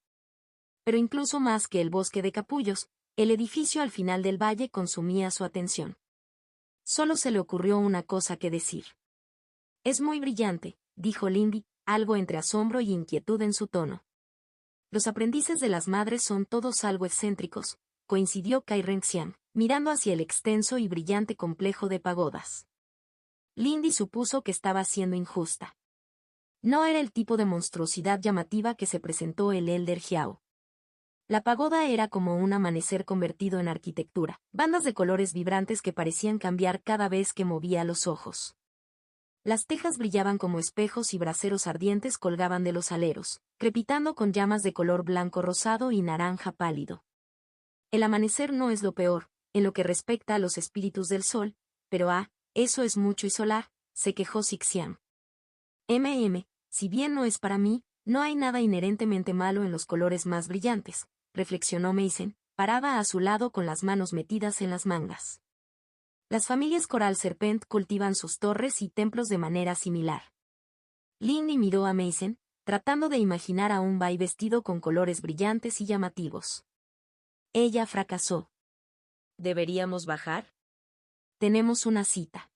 Pero incluso más que el bosque de capullos, el edificio al final del valle consumía su atención. Solo se le ocurrió una cosa que decir. «Es muy brillante», dijo Lindy, algo entre asombro y inquietud en su tono. «Los aprendices de las madres son todos algo excéntricos», coincidió Kai Renxian, mirando hacia el extenso y brillante complejo de pagodas. Lindy supuso que estaba siendo injusta. No era el tipo de monstruosidad llamativa que se presentó el Elder Jiao. La pagoda era como un amanecer convertido en arquitectura, bandas de colores vibrantes que parecían cambiar cada vez que movía los ojos. Las tejas brillaban como espejos y braseros ardientes colgaban de los aleros, crepitando con llamas de color blanco rosado y naranja pálido. El amanecer no es lo peor, en lo que respecta a los espíritus del sol, pero eso es mucho y solar, se quejó Sixian. Si bien no es para mí, no hay nada inherentemente malo en los colores más brillantes, reflexionó Mason, parada a su lado con las manos metidas en las mangas. Las familias Coral Serpent cultivan sus torres y templos de manera similar. Lindy miró a Mason, tratando de imaginar a un Bai vestido con colores brillantes y llamativos. Ella fracasó. ¿Deberíamos bajar? Tenemos una cita.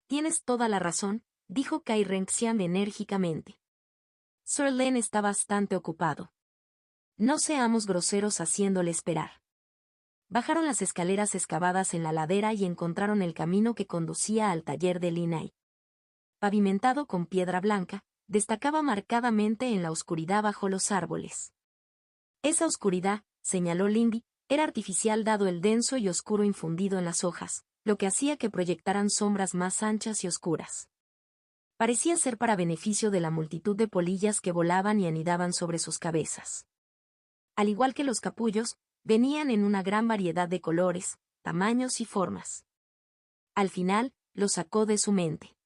Tienes toda la razón, dijo Kai Renxian enérgicamente. Sir Len está bastante ocupado. No seamos groseros haciéndole esperar. Bajaron las escaleras excavadas en la ladera y encontraron el camino que conducía al taller de Linai. Pavimentado con piedra blanca, destacaba marcadamente en la oscuridad bajo los árboles. Esa oscuridad, señaló Lindy, era artificial dado el denso y oscuro infundido en las hojas, lo que hacía que proyectaran sombras más anchas y oscuras. Parecía ser para beneficio de la multitud de polillas que volaban y anidaban sobre sus cabezas. Al igual que los capullos, venían en una gran variedad de colores, tamaños y formas. Al final, lo sacó de su mente.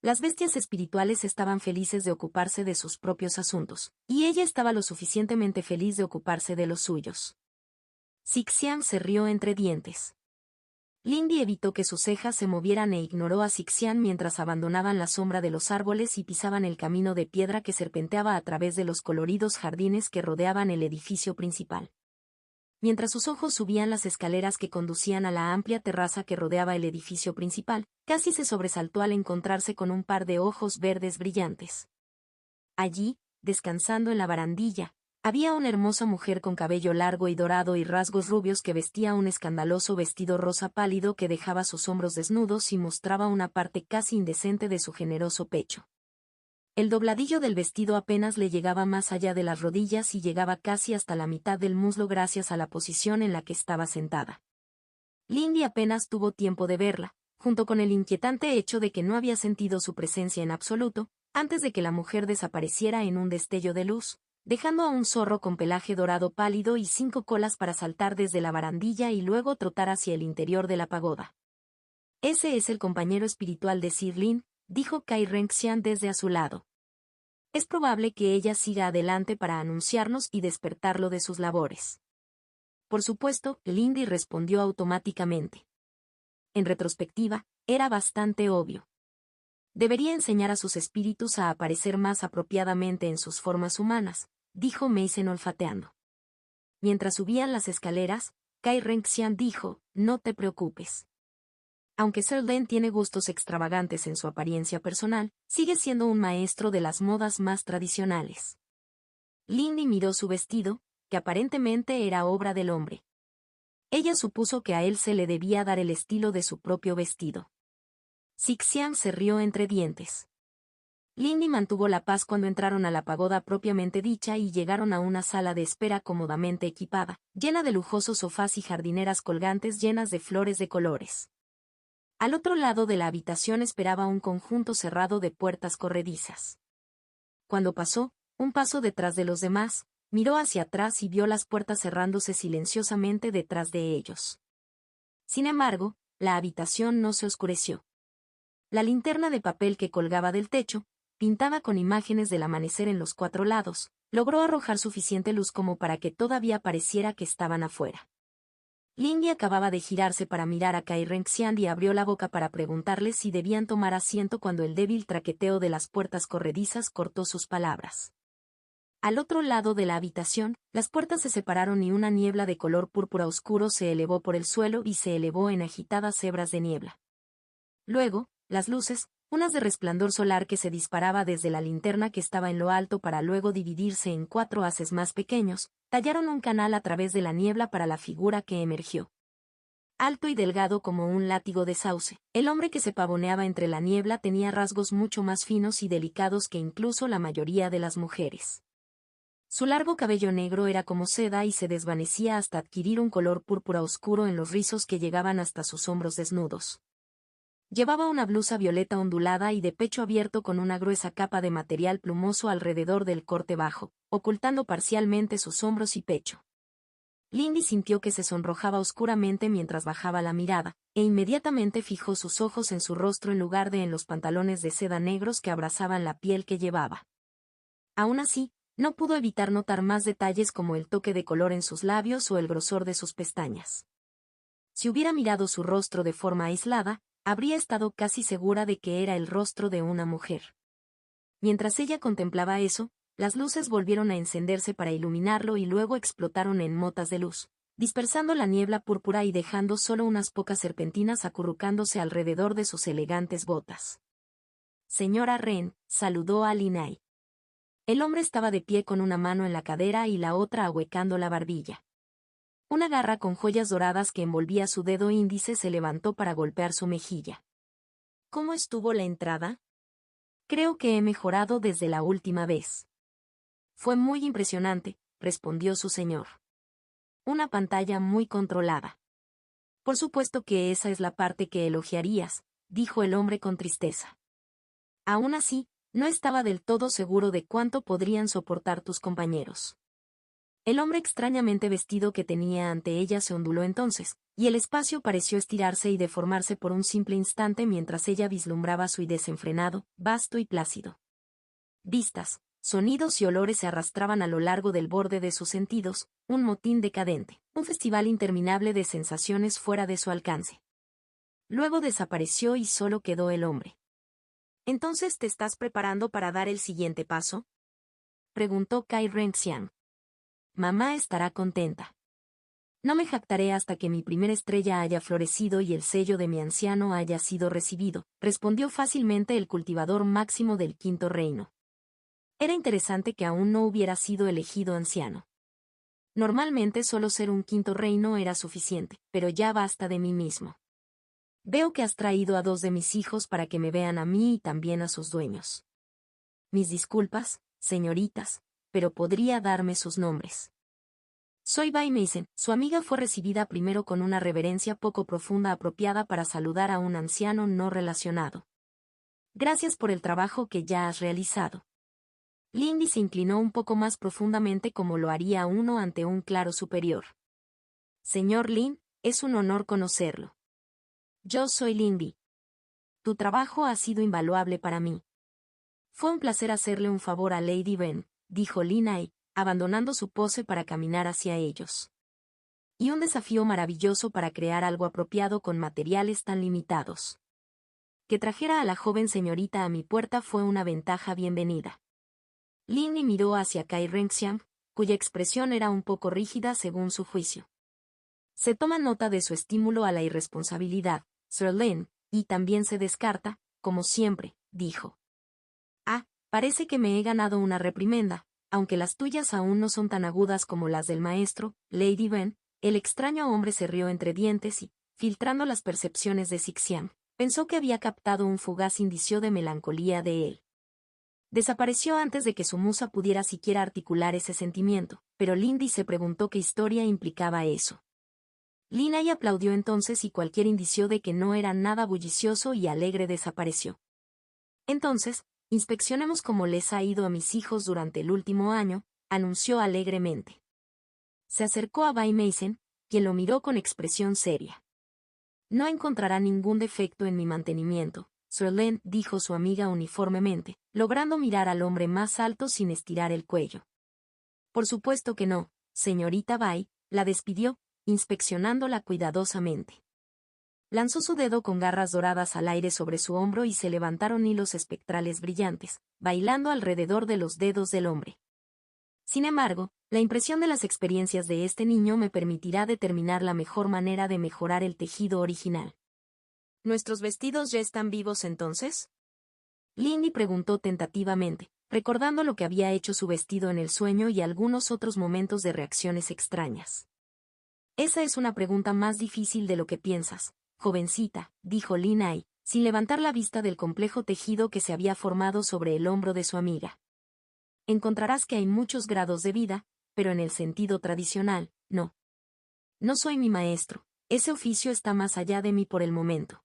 Las bestias espirituales estaban felices de ocuparse de sus propios asuntos, y ella estaba lo suficientemente feliz de ocuparse de los suyos. Sixian se rió entre dientes. Lindy evitó que sus cejas se movieran e ignoró a Sixian mientras abandonaban la sombra de los árboles y pisaban el camino de piedra que serpenteaba a través de los coloridos jardines que rodeaban el edificio principal. Mientras sus ojos subían las escaleras que conducían a la amplia terraza que rodeaba el edificio principal, casi se sobresaltó al encontrarse con un par de ojos verdes brillantes. Allí, descansando en la barandilla, había una hermosa mujer con cabello largo y dorado y rasgos rubios que vestía un escandaloso vestido rosa pálido que dejaba sus hombros desnudos y mostraba una parte casi indecente de su generoso pecho. El dobladillo del vestido apenas le llegaba más allá de las rodillas y llegaba casi hasta la mitad del muslo gracias a la posición en la que estaba sentada. Lindy apenas tuvo tiempo de verla, junto con el inquietante hecho de que no había sentido su presencia en absoluto, antes de que la mujer desapareciera en un destello de luz, dejando a un zorro con pelaje dorado pálido y 5 colas para saltar desde la barandilla y luego trotar hacia el interior de la pagoda. Ese es el compañero espiritual de Sir Lin, dijo Kai Renxian desde a su lado. Es probable que ella siga adelante para anunciarnos y despertarlo de sus labores. Por supuesto, Lindy respondió automáticamente. En retrospectiva, era bastante obvio. Debería enseñar a sus espíritus a aparecer más apropiadamente en sus formas humanas, dijo Mason olfateando. Mientras subían las escaleras, Kai Renxian dijo, no te preocupes. Aunque Sir Len tiene gustos extravagantes en su apariencia personal, sigue siendo un maestro de las modas más tradicionales. Lindy miró su vestido, que aparentemente era obra del hombre. Ella supuso que a él se le debía dar el estilo de su propio vestido. Sixian se rió entre dientes. Lindy mantuvo la paz cuando entraron a la pagoda propiamente dicha y llegaron a una sala de espera cómodamente equipada, llena de lujosos sofás y jardineras colgantes llenas de flores de colores. Al otro lado de la habitación esperaba un conjunto cerrado de puertas corredizas. Cuando pasó, un paso detrás de los demás, miró hacia atrás y vio las puertas cerrándose silenciosamente detrás de ellos. Sin embargo, la habitación no se oscureció. La linterna de papel que colgaba del techo, pintada con imágenes del amanecer en los 4 lados, logró arrojar suficiente luz como para que todavía pareciera que estaban afuera. Lindy acababa de girarse para mirar a Kai Renxian y abrió la boca para preguntarle si debían tomar asiento cuando el débil traqueteo de las puertas corredizas cortó sus palabras. Al otro lado de la habitación, las puertas se separaron y una niebla de color púrpura oscuro se elevó por el suelo y se elevó en agitadas hebras de niebla. Luego, las luces, unas de resplandor solar que se disparaba desde la linterna que estaba en lo alto para luego dividirse en 4 haces más pequeños, tallaron un canal a través de la niebla para la figura que emergió. Alto y delgado como un látigo de sauce, el hombre que se pavoneaba entre la niebla tenía rasgos mucho más finos y delicados que incluso la mayoría de las mujeres. Su largo cabello negro era como seda y se desvanecía hasta adquirir un color púrpura oscuro en los rizos que llegaban hasta sus hombros desnudos. Llevaba una blusa violeta ondulada y de pecho abierto con una gruesa capa de material plumoso alrededor del corte bajo, ocultando parcialmente sus hombros y pecho. Lindy sintió que se sonrojaba oscuramente mientras bajaba la mirada, e inmediatamente fijó sus ojos en su rostro en lugar de en los pantalones de seda negros que abrazaban la piel que llevaba. Aún así, no pudo evitar notar más detalles como el toque de color en sus labios o el grosor de sus pestañas. Si hubiera mirado su rostro de forma aislada, habría estado casi segura de que era el rostro de una mujer. Mientras ella contemplaba eso, las luces volvieron a encenderse para iluminarlo y luego explotaron en motas de luz, dispersando la niebla púrpura y dejando solo unas pocas serpentinas acurrucándose alrededor de sus elegantes botas. Señora Wren, saludó a Linay. El hombre estaba de pie con una mano en la cadera y la otra ahuecando la barbilla. Una garra con joyas doradas que envolvía su dedo índice se levantó para golpear su mejilla. ¿Cómo estuvo la entrada? Creo que he mejorado desde la última vez. Fue muy impresionante, respondió su señor. Una pantalla muy controlada. Por supuesto que esa es la parte que elogiarías, dijo el hombre con tristeza. Aún así, no estaba del todo seguro de cuánto podrían soportar tus compañeros. El hombre extrañamente vestido que tenía ante ella se onduló entonces, y el espacio pareció estirarse y deformarse por un simple instante mientras ella vislumbraba su desenfrenado, vasto y plácido. Vistas, sonidos y olores se arrastraban a lo largo del borde de sus sentidos, un motín decadente, un festival interminable de sensaciones fuera de su alcance. Luego desapareció y solo quedó el hombre. ¿Entonces te estás preparando para dar el siguiente paso?, preguntó Kai Renxian. Mamá estará contenta. No me jactaré hasta que mi primera estrella haya florecido y el sello de mi anciano haya sido recibido, respondió fácilmente el cultivador máximo del Quinto Reino. Era interesante que aún no hubiera sido elegido anciano. Normalmente solo ser un Quinto Reino era suficiente, pero ya basta de mí mismo. Veo que has traído a 2 de mis hijos para que me vean a mí y también a sus dueños. Mis disculpas, señoritas, pero podría darme sus nombres. Soy Bai Mason. Su amiga fue recibida primero con una reverencia poco profunda apropiada para saludar a un anciano no relacionado. Gracias por el trabajo que ya has realizado. Lindy se inclinó un poco más profundamente como lo haría uno ante un claro superior. Señor Lin, es un honor conocerlo. Yo soy Lindy. Tu trabajo ha sido invaluable para mí. Fue un placer hacerle un favor a Lady Wren, dijo Linay, abandonando su pose para caminar hacia ellos. Y un desafío maravilloso para crear algo apropiado con materiales tan limitados. Que trajera a la joven señorita a mi puerta fue una ventaja bienvenida. Lindy miró hacia Kai Renxian, cuya expresión era un poco rígida según su juicio. Se toma nota de su estímulo a la irresponsabilidad, Sir Len, y también se descarta, como siempre, dijo. Ah, parece que me he ganado una reprimenda, aunque las tuyas aún no son tan agudas como las del maestro, Lady Wren. El extraño hombre se rió entre dientes y, filtrando las percepciones de Sixian, pensó que había captado un fugaz indicio de melancolía de él. Desapareció antes de que su musa pudiera siquiera articular ese sentimiento, pero Lindy se preguntó qué historia implicaba eso. Linay aplaudió entonces y cualquier indicio de que no era nada bullicioso y alegre desapareció. Entonces, inspeccionemos cómo les ha ido a mis hijos durante el último año, anunció alegremente. Se acercó a Bai Mason, quien lo miró con expresión seria. No encontrará ningún defecto en mi mantenimiento, Sir Len, dijo su amiga uniformemente, logrando mirar al hombre más alto sin estirar el cuello. Por supuesto que no, señorita Bai, la despidió, inspeccionándola cuidadosamente. Lanzó su dedo con garras doradas al aire sobre su hombro y se levantaron hilos espectrales brillantes, bailando alrededor de los dedos del hombre. Sin embargo, la impresión de las experiencias de este niño me permitirá determinar la mejor manera de mejorar el tejido original. ¿Nuestros vestidos ya están vivos entonces? Lindy preguntó tentativamente, recordando lo que había hecho su vestido en el sueño y algunos otros momentos de reacciones extrañas. Esa es una pregunta más difícil de lo que piensas, jovencita, dijo Linay, sin levantar la vista del complejo tejido que se había formado sobre el hombro de su amiga. Encontrarás que hay muchos grados de vida, pero en el sentido tradicional, no. No soy mi maestro, ese oficio está más allá de mí por el momento.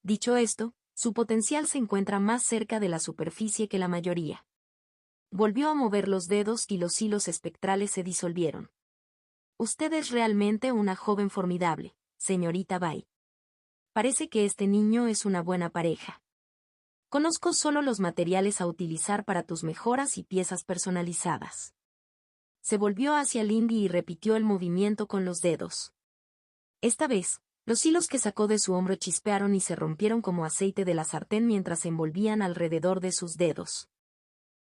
Dicho esto, su potencial se encuentra más cerca de la superficie que la mayoría. Volvió a mover los dedos y los hilos espectrales se disolvieron. Usted es realmente una joven formidable, señorita Bai. Parece que este niño es una buena pareja. Conozco solo los materiales a utilizar para tus mejoras y piezas personalizadas. Se volvió hacia Lindy y repitió el movimiento con los dedos. Esta vez, los hilos que sacó de su hombro chispearon y se rompieron como aceite de la sartén mientras se envolvían alrededor de sus dedos.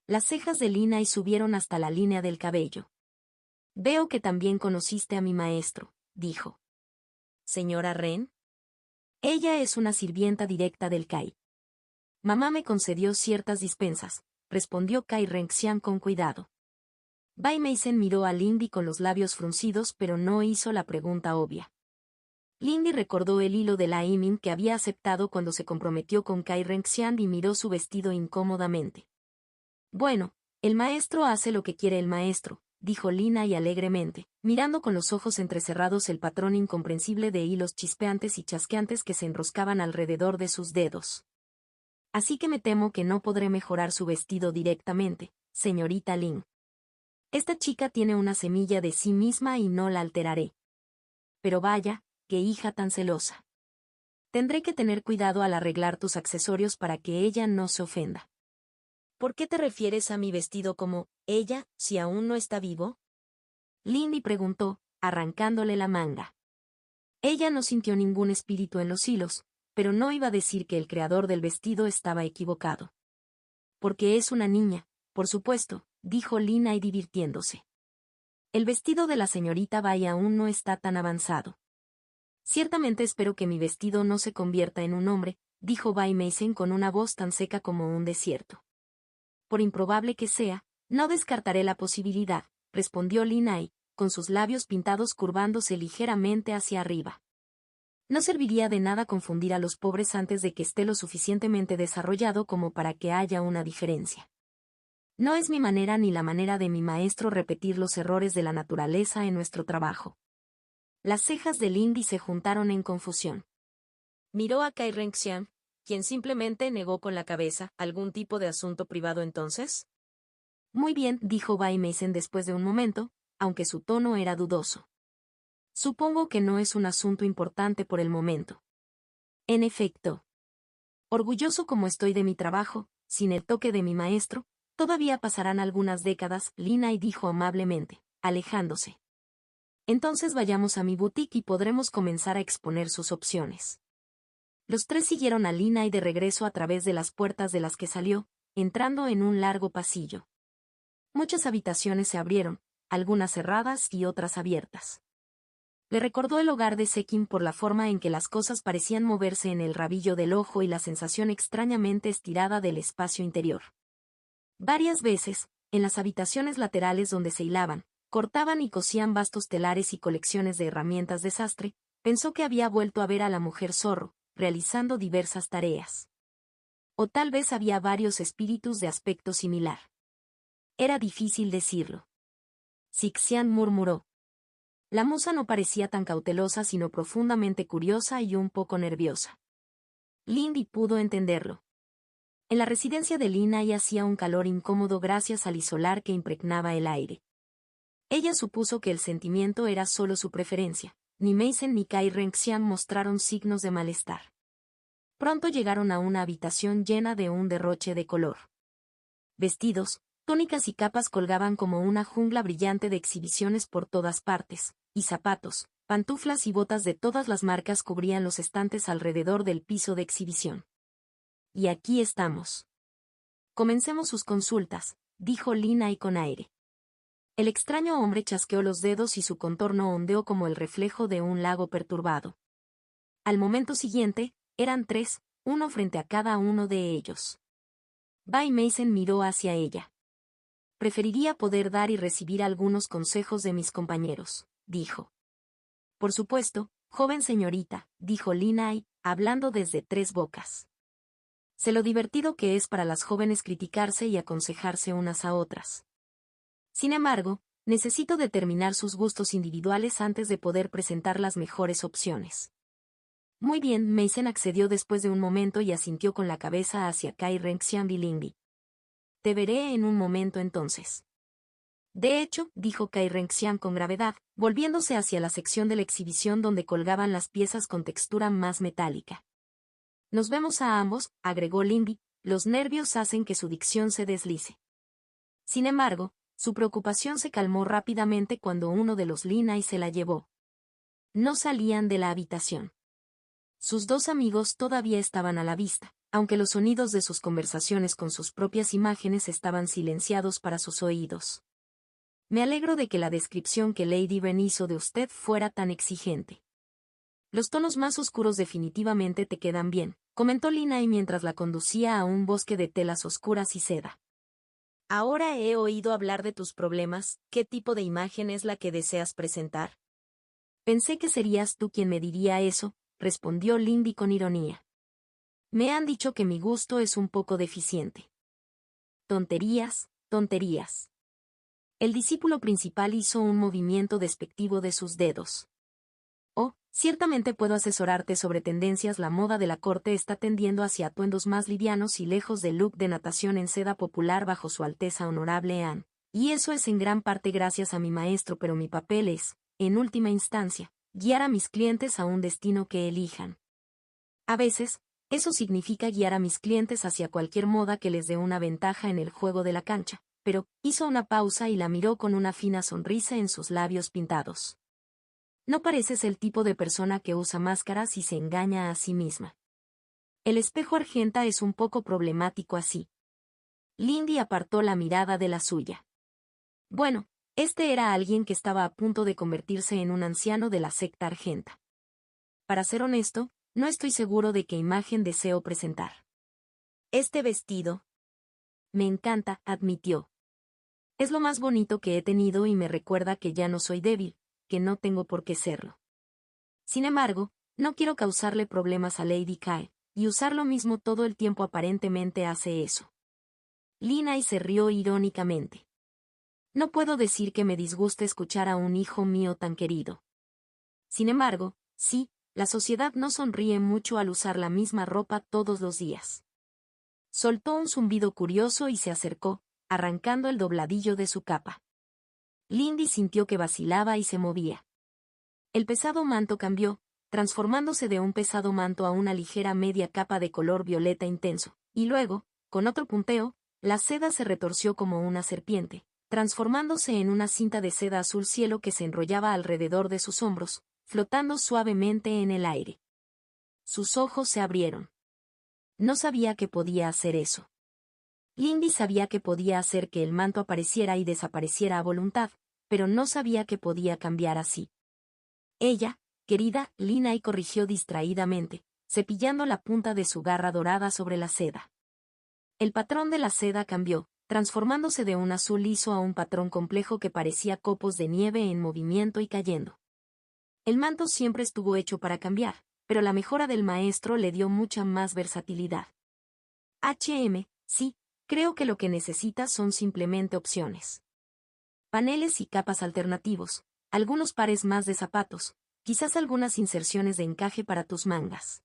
Las cejas de Linay subieron hasta la línea del cabello. Veo que también conociste a mi maestro, dijo. ¿Señora Ren? Ella es una sirvienta directa del Kai. Mamá me concedió ciertas dispensas, respondió Kai Renxian con cuidado. Bai Meisen miró a Lindy con los labios fruncidos pero no hizo la pregunta obvia. Lindy recordó el hilo de la Imin que había aceptado cuando se comprometió con Kai Renxian y miró su vestido incómodamente. Bueno, el maestro hace lo que quiere el maestro, dijo Linay alegremente, mirando con los ojos entrecerrados el patrón incomprensible de hilos chispeantes y chasqueantes que se enroscaban alrededor de sus dedos. Así que me temo que no podré mejorar su vestido directamente, señorita Lin. Esta chica tiene una semilla de sí misma y no la alteraré. Pero vaya, qué hija tan celosa. Tendré que tener cuidado al arreglar tus accesorios para que ella no se ofenda. ¿Por qué te refieres a mi vestido como ella, si aún no está vivo? Lindy preguntó, arrancándole la manga. Ella no sintió ningún espíritu en los hilos, pero no iba a decir que el creador del vestido estaba equivocado. Porque es una niña, por supuesto, dijo Linay divirtiéndose. El vestido de la señorita Bai aún no está tan avanzado. Ciertamente espero que mi vestido no se convierta en un hombre, dijo Bai Meisen con una voz tan seca como un desierto. Por improbable que sea, no descartaré la posibilidad, respondió Linay, con sus labios pintados curvándose ligeramente hacia arriba. No serviría de nada confundir a los pobres antes de que esté lo suficientemente desarrollado como para que haya una diferencia. No es mi manera ni la manera de mi maestro repetir los errores de la naturaleza en nuestro trabajo. Las cejas de Lindy se juntaron en confusión. Miró a Kai Renxian, quien simplemente negó con la cabeza. ¿Algún tipo de asunto privado entonces? Muy bien, dijo Bai Meisen después de un momento, aunque su tono era dudoso. Supongo que no es un asunto importante por el momento. En efecto. Orgulloso como estoy de mi trabajo, sin el toque de mi maestro, todavía pasarán algunas décadas, Linay dijo amablemente, alejándose. Entonces vayamos a mi boutique y podremos comenzar a exponer sus opciones. Los tres siguieron a Linay de regreso a través de las puertas de las que salió, entrando en un largo pasillo. Muchas habitaciones se abrieron, algunas cerradas y otras abiertas. Le recordó el hogar de Sekim por la forma en que las cosas parecían moverse en el rabillo del ojo y la sensación extrañamente estirada del espacio interior. Varias veces, en las habitaciones laterales donde se hilaban, cortaban y cosían vastos telares y colecciones de herramientas de sastre, pensó que había vuelto a ver a la mujer zorro, realizando diversas tareas. O tal vez había varios espíritus de aspecto similar. Era difícil decirlo. Sixian murmuró. La musa no parecía tan cautelosa sino profundamente curiosa y un poco nerviosa. Lindy pudo entenderlo. En la residencia de Linay hacía un calor incómodo gracias al isolar que impregnaba el aire. Ella supuso que el sentimiento era solo su preferencia. Ni Meisen ni Kai Renxian mostraron signos de malestar. Pronto llegaron a una habitación llena de un derroche de color. Vestidos, túnicas y capas colgaban como una jungla brillante de exhibiciones por todas partes, y zapatos, Pantuflas y botas de todas las marcas cubrían los estantes alrededor del piso de exhibición. Y aquí estamos. Comencemos sus consultas, dijo Lina y con aire. El extraño hombre chasqueó los dedos y su contorno ondeó como el reflejo de un lago perturbado. Al momento siguiente, eran 3, uno frente a cada uno de ellos. Bay Mason miró hacia ella. Preferiría poder dar y recibir algunos consejos de mis compañeros, dijo. Por supuesto, joven señorita, dijo Linay, hablando desde 3 bocas. Sé lo divertido que es para las jóvenes criticarse y aconsejarse unas a otras. Sin embargo, necesito determinar sus gustos individuales antes de poder presentar las mejores opciones. Muy bien, Mason accedió después de un momento y asintió con la cabeza hacia Kai Renxian Bilingbi. Te veré en un momento entonces. De hecho, dijo Kai Renxian con gravedad, volviéndose hacia la sección de la exhibición donde colgaban las piezas con textura más metálica. Nos vemos a ambos, agregó Lingbi, los nervios hacen que su dicción se deslice. Sin embargo, su preocupación se calmó rápidamente cuando uno de los Linay se la llevó. No salían de la habitación. Sus 2 amigos todavía estaban a la vista, aunque los sonidos de sus conversaciones con sus propias imágenes estaban silenciados para sus oídos. Me alegro de que la descripción que Lady Ben hizo de usted fuera tan exigente. Los tonos más oscuros definitivamente te quedan bien, comentó Linay mientras la conducía a un bosque de telas oscuras y seda. Ahora he oído hablar de tus problemas, ¿qué tipo de imagen es la que deseas presentar? Pensé que serías tú quien me diría eso, respondió Lindy con ironía. Me han dicho que mi gusto es un poco deficiente. Tonterías, tonterías. El discípulo principal hizo un movimiento despectivo de sus dedos. Oh, ciertamente puedo asesorarte sobre tendencias. La moda de la corte está tendiendo hacia atuendos más livianos y lejos del look de natación en seda popular bajo su Alteza Honorable Anne. Y eso es en gran parte gracias a mi maestro, pero mi papel es, en última instancia, guiar a mis clientes a un destino que elijan. A veces, eso significa guiar a mis clientes hacia cualquier moda que les dé una ventaja en el juego de la cancha, pero, hizo una pausa y la miró con una fina sonrisa en sus labios pintados. No pareces el tipo de persona que usa máscaras y se engaña a sí misma. El espejo argenta es un poco problemático así. Lindy apartó la mirada de la suya. Bueno, este era alguien que estaba a punto de convertirse en un anciano de la secta argenta. Para ser honesto, no estoy seguro de qué imagen deseo presentar. Este vestido. Me encanta, admitió. Es lo más bonito que he tenido y me recuerda que ya no soy débil, que no tengo por qué serlo. Sin embargo, no quiero causarle problemas a Lady Kai, y usar lo mismo todo el tiempo aparentemente hace eso. Linay se rió irónicamente. No puedo decir que me disguste escuchar a un hijo mío tan querido. Sin embargo, sí, la sociedad no sonríe mucho al usar la misma ropa todos los días. Soltó un zumbido curioso y se acercó, arrancando el dobladillo de su capa. Lindy sintió que vacilaba y se movía. El pesado manto cambió, transformándose de un pesado manto a una ligera media capa de color violeta intenso, y luego, con otro punteo, la seda se retorció como una serpiente, transformándose en una cinta de seda azul cielo que se enrollaba alrededor de sus hombros, flotando suavemente en el aire. Sus ojos se abrieron. No sabía que podía hacer eso. Lindy sabía que podía hacer que el manto apareciera y desapareciera a voluntad, pero no sabía que podía cambiar así. Ella, querida, Linay corrigió distraídamente, cepillando la punta de su garra dorada sobre la seda. El patrón de la seda cambió, transformándose de un azul liso a un patrón complejo que parecía copos de nieve en movimiento y cayendo. El manto siempre estuvo hecho para cambiar, pero la mejora del maestro le dio mucha más versatilidad. Sí, creo que lo que necesitas son simplemente opciones. Paneles y capas alternativos, algunos pares más de zapatos, quizás algunas inserciones de encaje para tus mangas.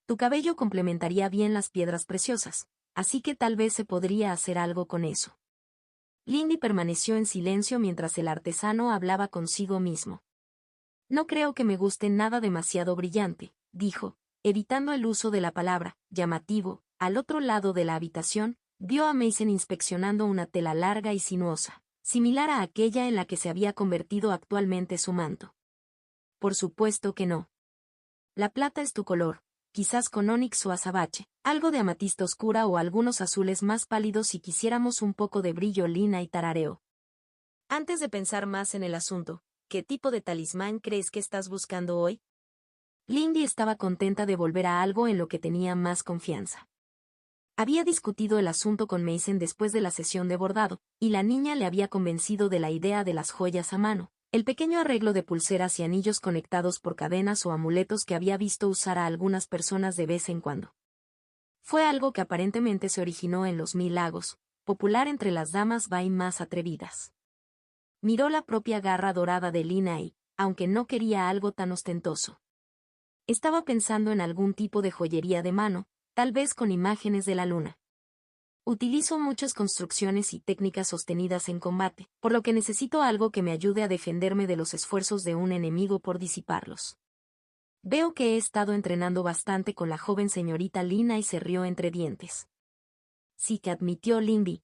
Tu cabello complementaría bien las piedras preciosas, así que tal vez se podría hacer algo con eso. Lindy permaneció en silencio mientras el artesano hablaba consigo mismo. No creo que me guste nada demasiado brillante, dijo, evitando el uso de la palabra llamativo. Al otro lado de la habitación, vio a Mason inspeccionando una tela larga y sinuosa, similar a aquella en la que se había convertido actualmente su manto. Por supuesto que no. La plata es tu color, quizás con onix o azabache, algo de amatista oscura o algunos azules más pálidos si quisiéramos un poco de brillo. Lina y tarareó. Antes de pensar más en el asunto, ¿qué tipo de talismán crees que estás buscando hoy? Lindy estaba contenta de volver a algo en lo que tenía más confianza. Había discutido el asunto con Mason después de la sesión de bordado, y la niña le había convencido de la idea de las joyas a mano, el pequeño arreglo de pulseras y anillos conectados por cadenas o amuletos que había visto usar a algunas personas de vez en cuando. Fue algo que aparentemente se originó en los 1000 lagos, popular entre las damas bai más atrevidas. Miró la propia garra dorada de Lina y, aunque no quería algo tan ostentoso, estaba pensando en algún tipo de joyería de mano, tal vez con imágenes de la luna. Utilizo muchas construcciones y técnicas sostenidas en combate, por lo que necesito algo que me ayude a defenderme de los esfuerzos de un enemigo por disiparlos. Veo que he estado entrenando bastante con la joven señorita Lina y se rió entre dientes. Sí que admitió Lindy.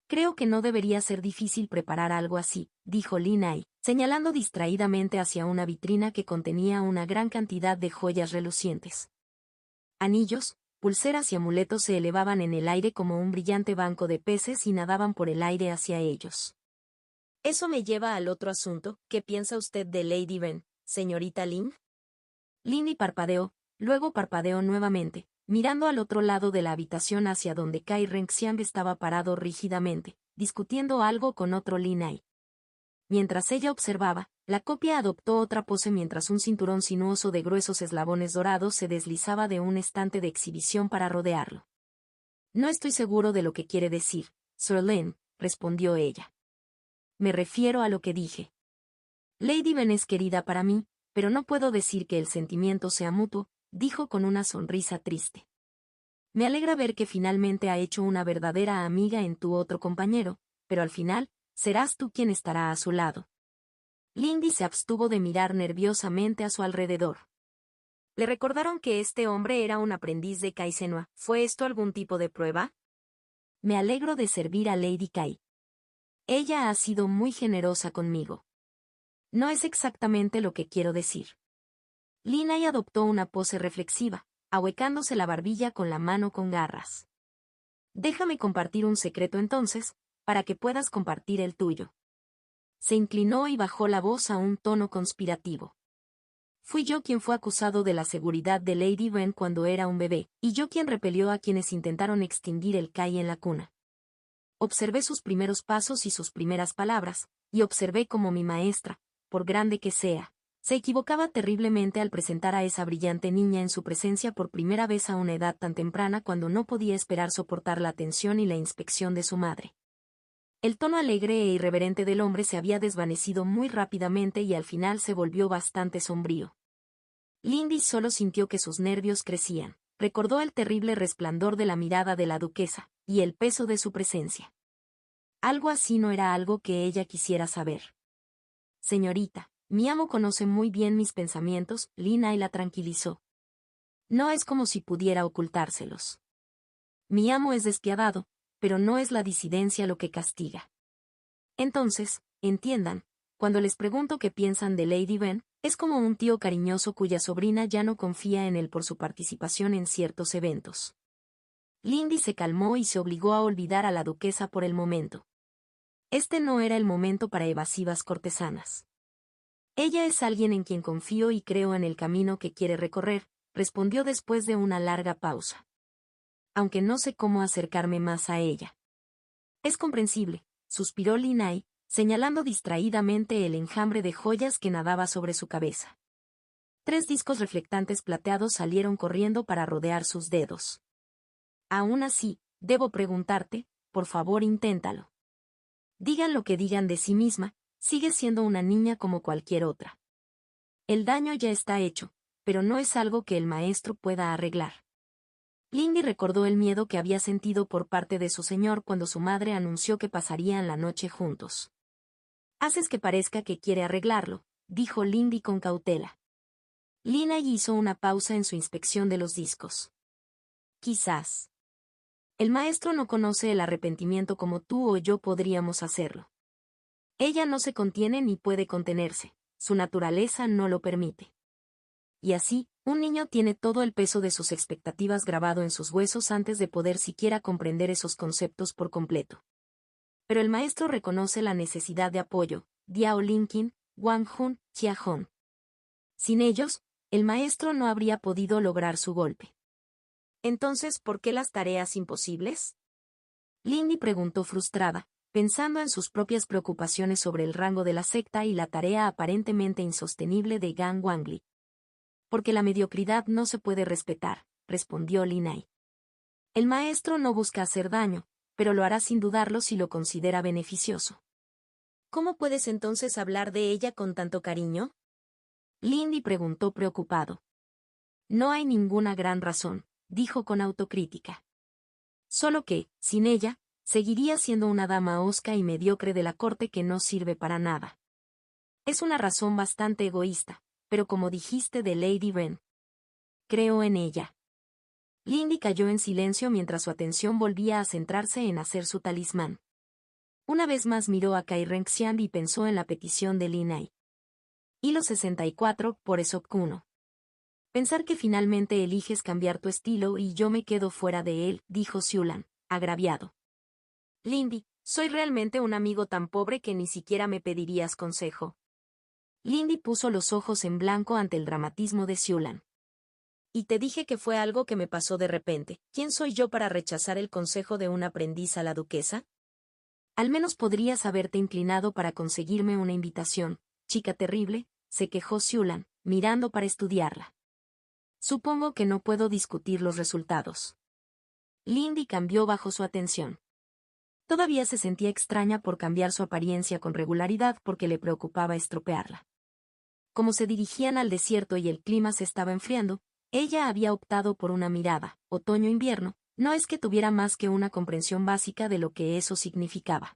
Creo que no debería ser difícil preparar algo así, dijo Lina y, señalando distraídamente hacia una vitrina que contenía una gran cantidad de joyas relucientes. Anillos, pulseras y amuletos se elevaban en el aire como un brillante banco de peces y nadaban por el aire hacia ellos. Eso me lleva al otro asunto. ¿Qué piensa usted de Lady Ven, señorita Lin? Lindy parpadeó, luego parpadeó nuevamente, mirando al otro lado de la habitación hacia donde Kai Renxiang estaba parado rígidamente, discutiendo algo con otro Linai. Mientras ella observaba, la copia adoptó otra pose mientras un cinturón sinuoso de gruesos eslabones dorados se deslizaba de un estante de exhibición para rodearlo. No estoy seguro de lo que quiere decir, Sir Len, respondió ella. Me refiero a lo que dije. Lady Ven es querida para mí, pero no puedo decir que el sentimiento sea mutuo, dijo con una sonrisa triste. Me alegra ver que finalmente ha hecho una verdadera amiga en tu otro compañero, pero al final, serás tú quien estará a su lado. Lindy se abstuvo de mirar nerviosamente a su alrededor. Le recordaron que este hombre era un aprendiz de Kai Zenua. ¿Fue esto algún tipo de prueba? Me alegro de servir a Lady Kai. Ella ha sido muy generosa conmigo. No es exactamente lo que quiero decir. Linai adoptó una pose reflexiva, ahuecándose la barbilla con la mano con garras. Déjame compartir un secreto entonces, para que puedas compartir el tuyo. Se inclinó y bajó la voz a un tono conspirativo. Fui yo quien fue acusado de la seguridad de Lady Ven cuando era un bebé, y yo quien repelió a quienes intentaron extinguir el Kai en la cuna. Observé sus primeros pasos y sus primeras palabras, y observé cómo mi maestra, por grande que sea, se equivocaba terriblemente al presentar a esa brillante niña en su presencia por primera vez a una edad tan temprana cuando no podía esperar soportar la atención y la inspección de su madre. El tono alegre e irreverente del hombre se había desvanecido muy rápidamente y al final se volvió bastante sombrío. Lindy solo sintió que sus nervios crecían, recordó el terrible resplandor de la mirada de la duquesa, y el peso de su presencia. Algo así no era algo que ella quisiera saber. Señorita, mi amo conoce muy bien mis pensamientos, Lina y la tranquilizó. No es como si pudiera ocultárselos. Mi amo es despiadado, pero no es la disidencia lo que castiga. Entonces, entiendan, cuando les pregunto qué piensan de Lady Ven, es como un tío cariñoso cuya sobrina ya no confía en él por su participación en ciertos eventos. Lindy se calmó y se obligó a olvidar a la duquesa por el momento. Este no era el momento para evasivas cortesanas. Ella es alguien en quien confío y creo en el camino que quiere recorrer, respondió después de una larga pausa. Aunque no sé cómo acercarme más a ella. Es comprensible, suspiró Linai, señalando distraídamente el enjambre de joyas que nadaba sobre su cabeza. 3 discos reflectantes plateados salieron corriendo para rodear sus dedos. Aún así, debo preguntarte, por favor inténtalo. Digan lo que digan de sí misma, sigue siendo una niña como cualquier otra. El daño ya está hecho, pero no es algo que el maestro pueda arreglar. Lindy recordó el miedo que había sentido por parte de su señor cuando su madre anunció que pasarían la noche juntos. Haces que parezca que quiere arreglarlo, dijo Lindy con cautela. Lina hizo una pausa en su inspección de los discos. Quizás. El maestro no conoce el arrepentimiento como tú o yo podríamos hacerlo. Ella no se contiene ni puede contenerse, su naturaleza no lo permite. Y así, un niño tiene todo el peso de sus expectativas grabado en sus huesos antes de poder siquiera comprender esos conceptos por completo. Pero el maestro reconoce la necesidad de apoyo, Diao Linkin, Wang Hun, Chia Hon. Sin ellos, el maestro no habría podido lograr su golpe. Entonces, ¿por qué las tareas imposibles? Lindy preguntó frustrada, pensando en sus propias preocupaciones sobre el rango de la secta y la tarea aparentemente insostenible de Gang Wangli. Porque la mediocridad no se puede respetar, respondió Linai. El maestro no busca hacer daño, pero lo hará sin dudarlo si lo considera beneficioso. ¿Cómo puedes entonces hablar de ella con tanto cariño? Lindy preguntó preocupado. No hay ninguna gran razón, dijo con autocrítica. Solo que, sin ella, seguiría siendo una dama hosca y mediocre de la corte que no sirve para nada. Es una razón bastante egoísta, pero como dijiste de Lady Wren. Creo en ella. Lindy cayó en silencio mientras su atención volvía a centrarse en hacer su talismán. Una vez más miró a Kai Renxian y pensó en la petición de Linai. Hilo 64, por eso Kuno. Pensar que finalmente eliges cambiar tu estilo y yo me quedo fuera de él, dijo Siulan, agraviado. Lindy, soy realmente un amigo tan pobre que ni siquiera me pedirías consejo. Lindy puso los ojos en blanco ante el dramatismo de Siulan. Y te dije que fue algo que me pasó de repente. ¿Quién soy yo para rechazar el consejo de un aprendiz a la duquesa? Al menos podrías haberte inclinado para conseguirme una invitación, chica terrible, se quejó Siulan, mirando para estudiarla. Supongo que no puedo discutir los resultados. Lindy cambió bajo su atención. Todavía se sentía extraña por cambiar su apariencia con regularidad porque le preocupaba estropearla. Como se dirigían al desierto y el clima se estaba enfriando, ella había optado por una mirada, otoño-invierno, no es que tuviera más que una comprensión básica de lo que eso significaba.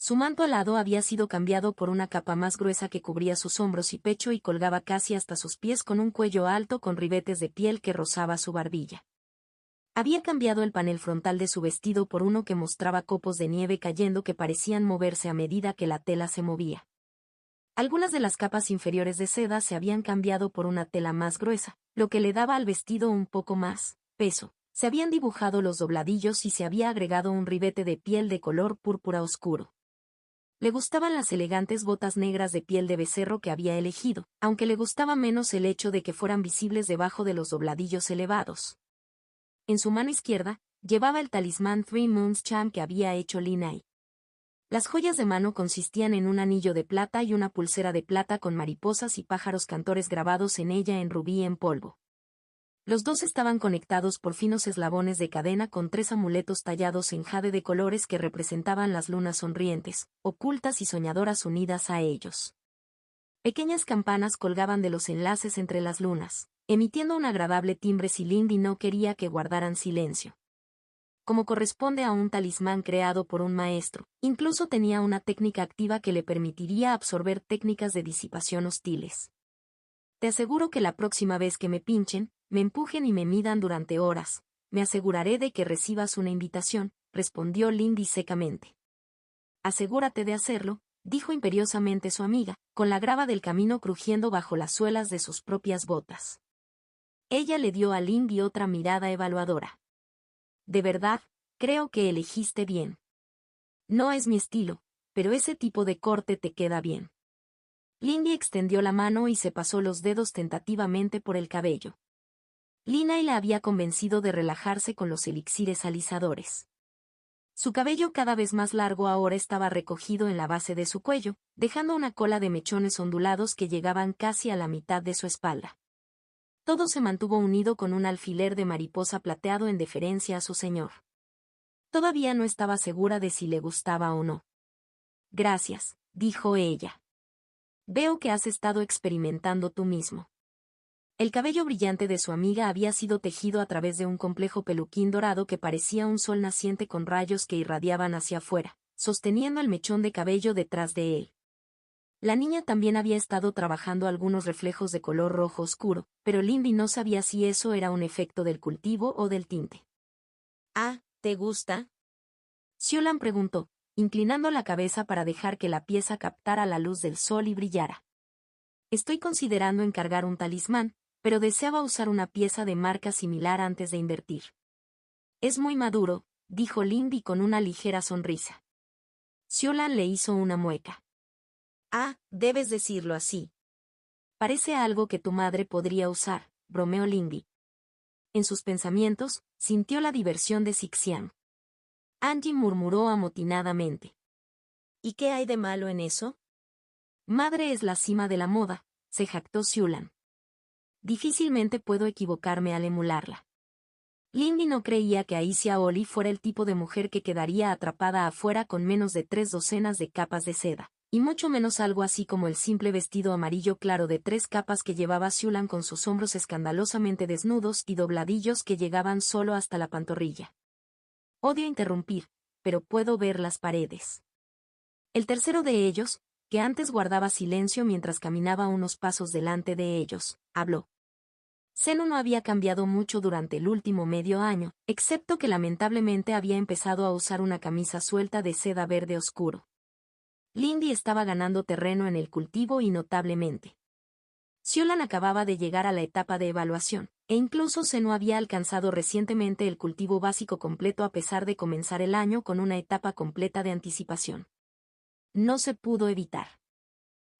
Su manto alado había sido cambiado por una capa más gruesa que cubría sus hombros y pecho y colgaba casi hasta sus pies con un cuello alto con ribetes de piel que rozaba su barbilla. Había cambiado el panel frontal de su vestido por uno que mostraba copos de nieve cayendo que parecían moverse a medida que la tela se movía. Algunas de las capas inferiores de seda se habían cambiado por una tela más gruesa, lo que le daba al vestido un poco más peso. Se habían dibujado los dobladillos y se había agregado un ribete de piel de color púrpura oscuro. Le gustaban las elegantes botas negras de piel de becerro que había elegido, aunque le gustaba menos el hecho de que fueran visibles debajo de los dobladillos elevados. En su mano izquierda, llevaba el talismán Three Moons Charm que había hecho Linai. Las joyas de mano consistían en un anillo de plata y una pulsera de plata con mariposas y pájaros cantores grabados en ella en rubí en polvo. Los dos estaban conectados por finos eslabones de cadena con 3 amuletos tallados en jade de colores que representaban las lunas sonrientes, ocultas y soñadoras unidas a ellos. Pequeñas campanas colgaban de los enlaces entre las lunas, emitiendo un agradable timbre si Lindy no quería que guardaran silencio. Como corresponde a un talismán creado por un maestro, incluso tenía una técnica activa que le permitiría absorber técnicas de disipación hostiles. Te aseguro que la próxima vez que me pinchen, me empujen y me midan durante horas, me aseguraré de que recibas una invitación, respondió Lindy secamente. Asegúrate de hacerlo, dijo imperiosamente su amiga, con la grava del camino crujiendo bajo las suelas de sus propias botas. Ella le dio a Lindy otra mirada evaluadora. De verdad, creo que elegiste bien. No es mi estilo, pero ese tipo de corte te queda bien. Lindy extendió la mano y se pasó los dedos tentativamente por el cabello. Linai la había convencido de relajarse con los elixires alisadores. Su cabello cada vez más largo ahora estaba recogido en la base de su cuello, dejando una cola de mechones ondulados que llegaban casi a la mitad de su espalda. Todo se mantuvo unido con un alfiler de mariposa plateado en deferencia a su señor. Todavía no estaba segura de si le gustaba o no. Gracias, dijo ella. Veo que has estado experimentando tú mismo. El cabello brillante de su amiga había sido tejido a través de un complejo peluquín dorado que parecía un sol naciente con rayos que irradiaban hacia afuera, sosteniendo el mechón de cabello detrás de él. La niña también había estado trabajando algunos reflejos de color rojo oscuro, pero Lindy no sabía si eso era un efecto del cultivo o del tinte. «Ah, ¿te gusta?», Siulan preguntó, inclinando la cabeza para dejar que la pieza captara la luz del sol y brillara. Estoy considerando encargar un talismán, pero deseaba usar una pieza de marca similar antes de invertir. Es muy maduro, dijo Lindy con una ligera sonrisa. Siolan le hizo una mueca. Ah, debes decirlo así. Parece algo que tu madre podría usar, bromeó Lindy. En sus pensamientos, sintió la diversión de Sixian. Angie murmuró amotinadamente. ¿Y qué hay de malo en eso? Madre es la cima de la moda, se jactó Siolan. Difícilmente puedo equivocarme al emularla. Lindy no creía que Aisha Oli fuera el tipo de mujer que quedaría atrapada afuera con menos de 3 docenas de capas de seda, y mucho menos algo así como el simple vestido amarillo claro de 3 capas que llevaba Siolan con sus hombros escandalosamente desnudos y dobladillos que llegaban solo hasta la pantorrilla. Odio interrumpir, pero puedo ver las paredes. El tercero de ellos, que antes guardaba silencio mientras caminaba unos pasos delante de ellos, habló. Zeno no había cambiado mucho durante el último medio año, excepto que lamentablemente había empezado a usar una camisa suelta de seda verde oscuro. Lindy estaba ganando terreno en el cultivo y notablemente. Siolan acababa de llegar a la etapa de evaluación, e incluso Zeno había alcanzado recientemente el cultivo básico completo a pesar de comenzar el año con una etapa completa de anticipación. No se pudo evitar.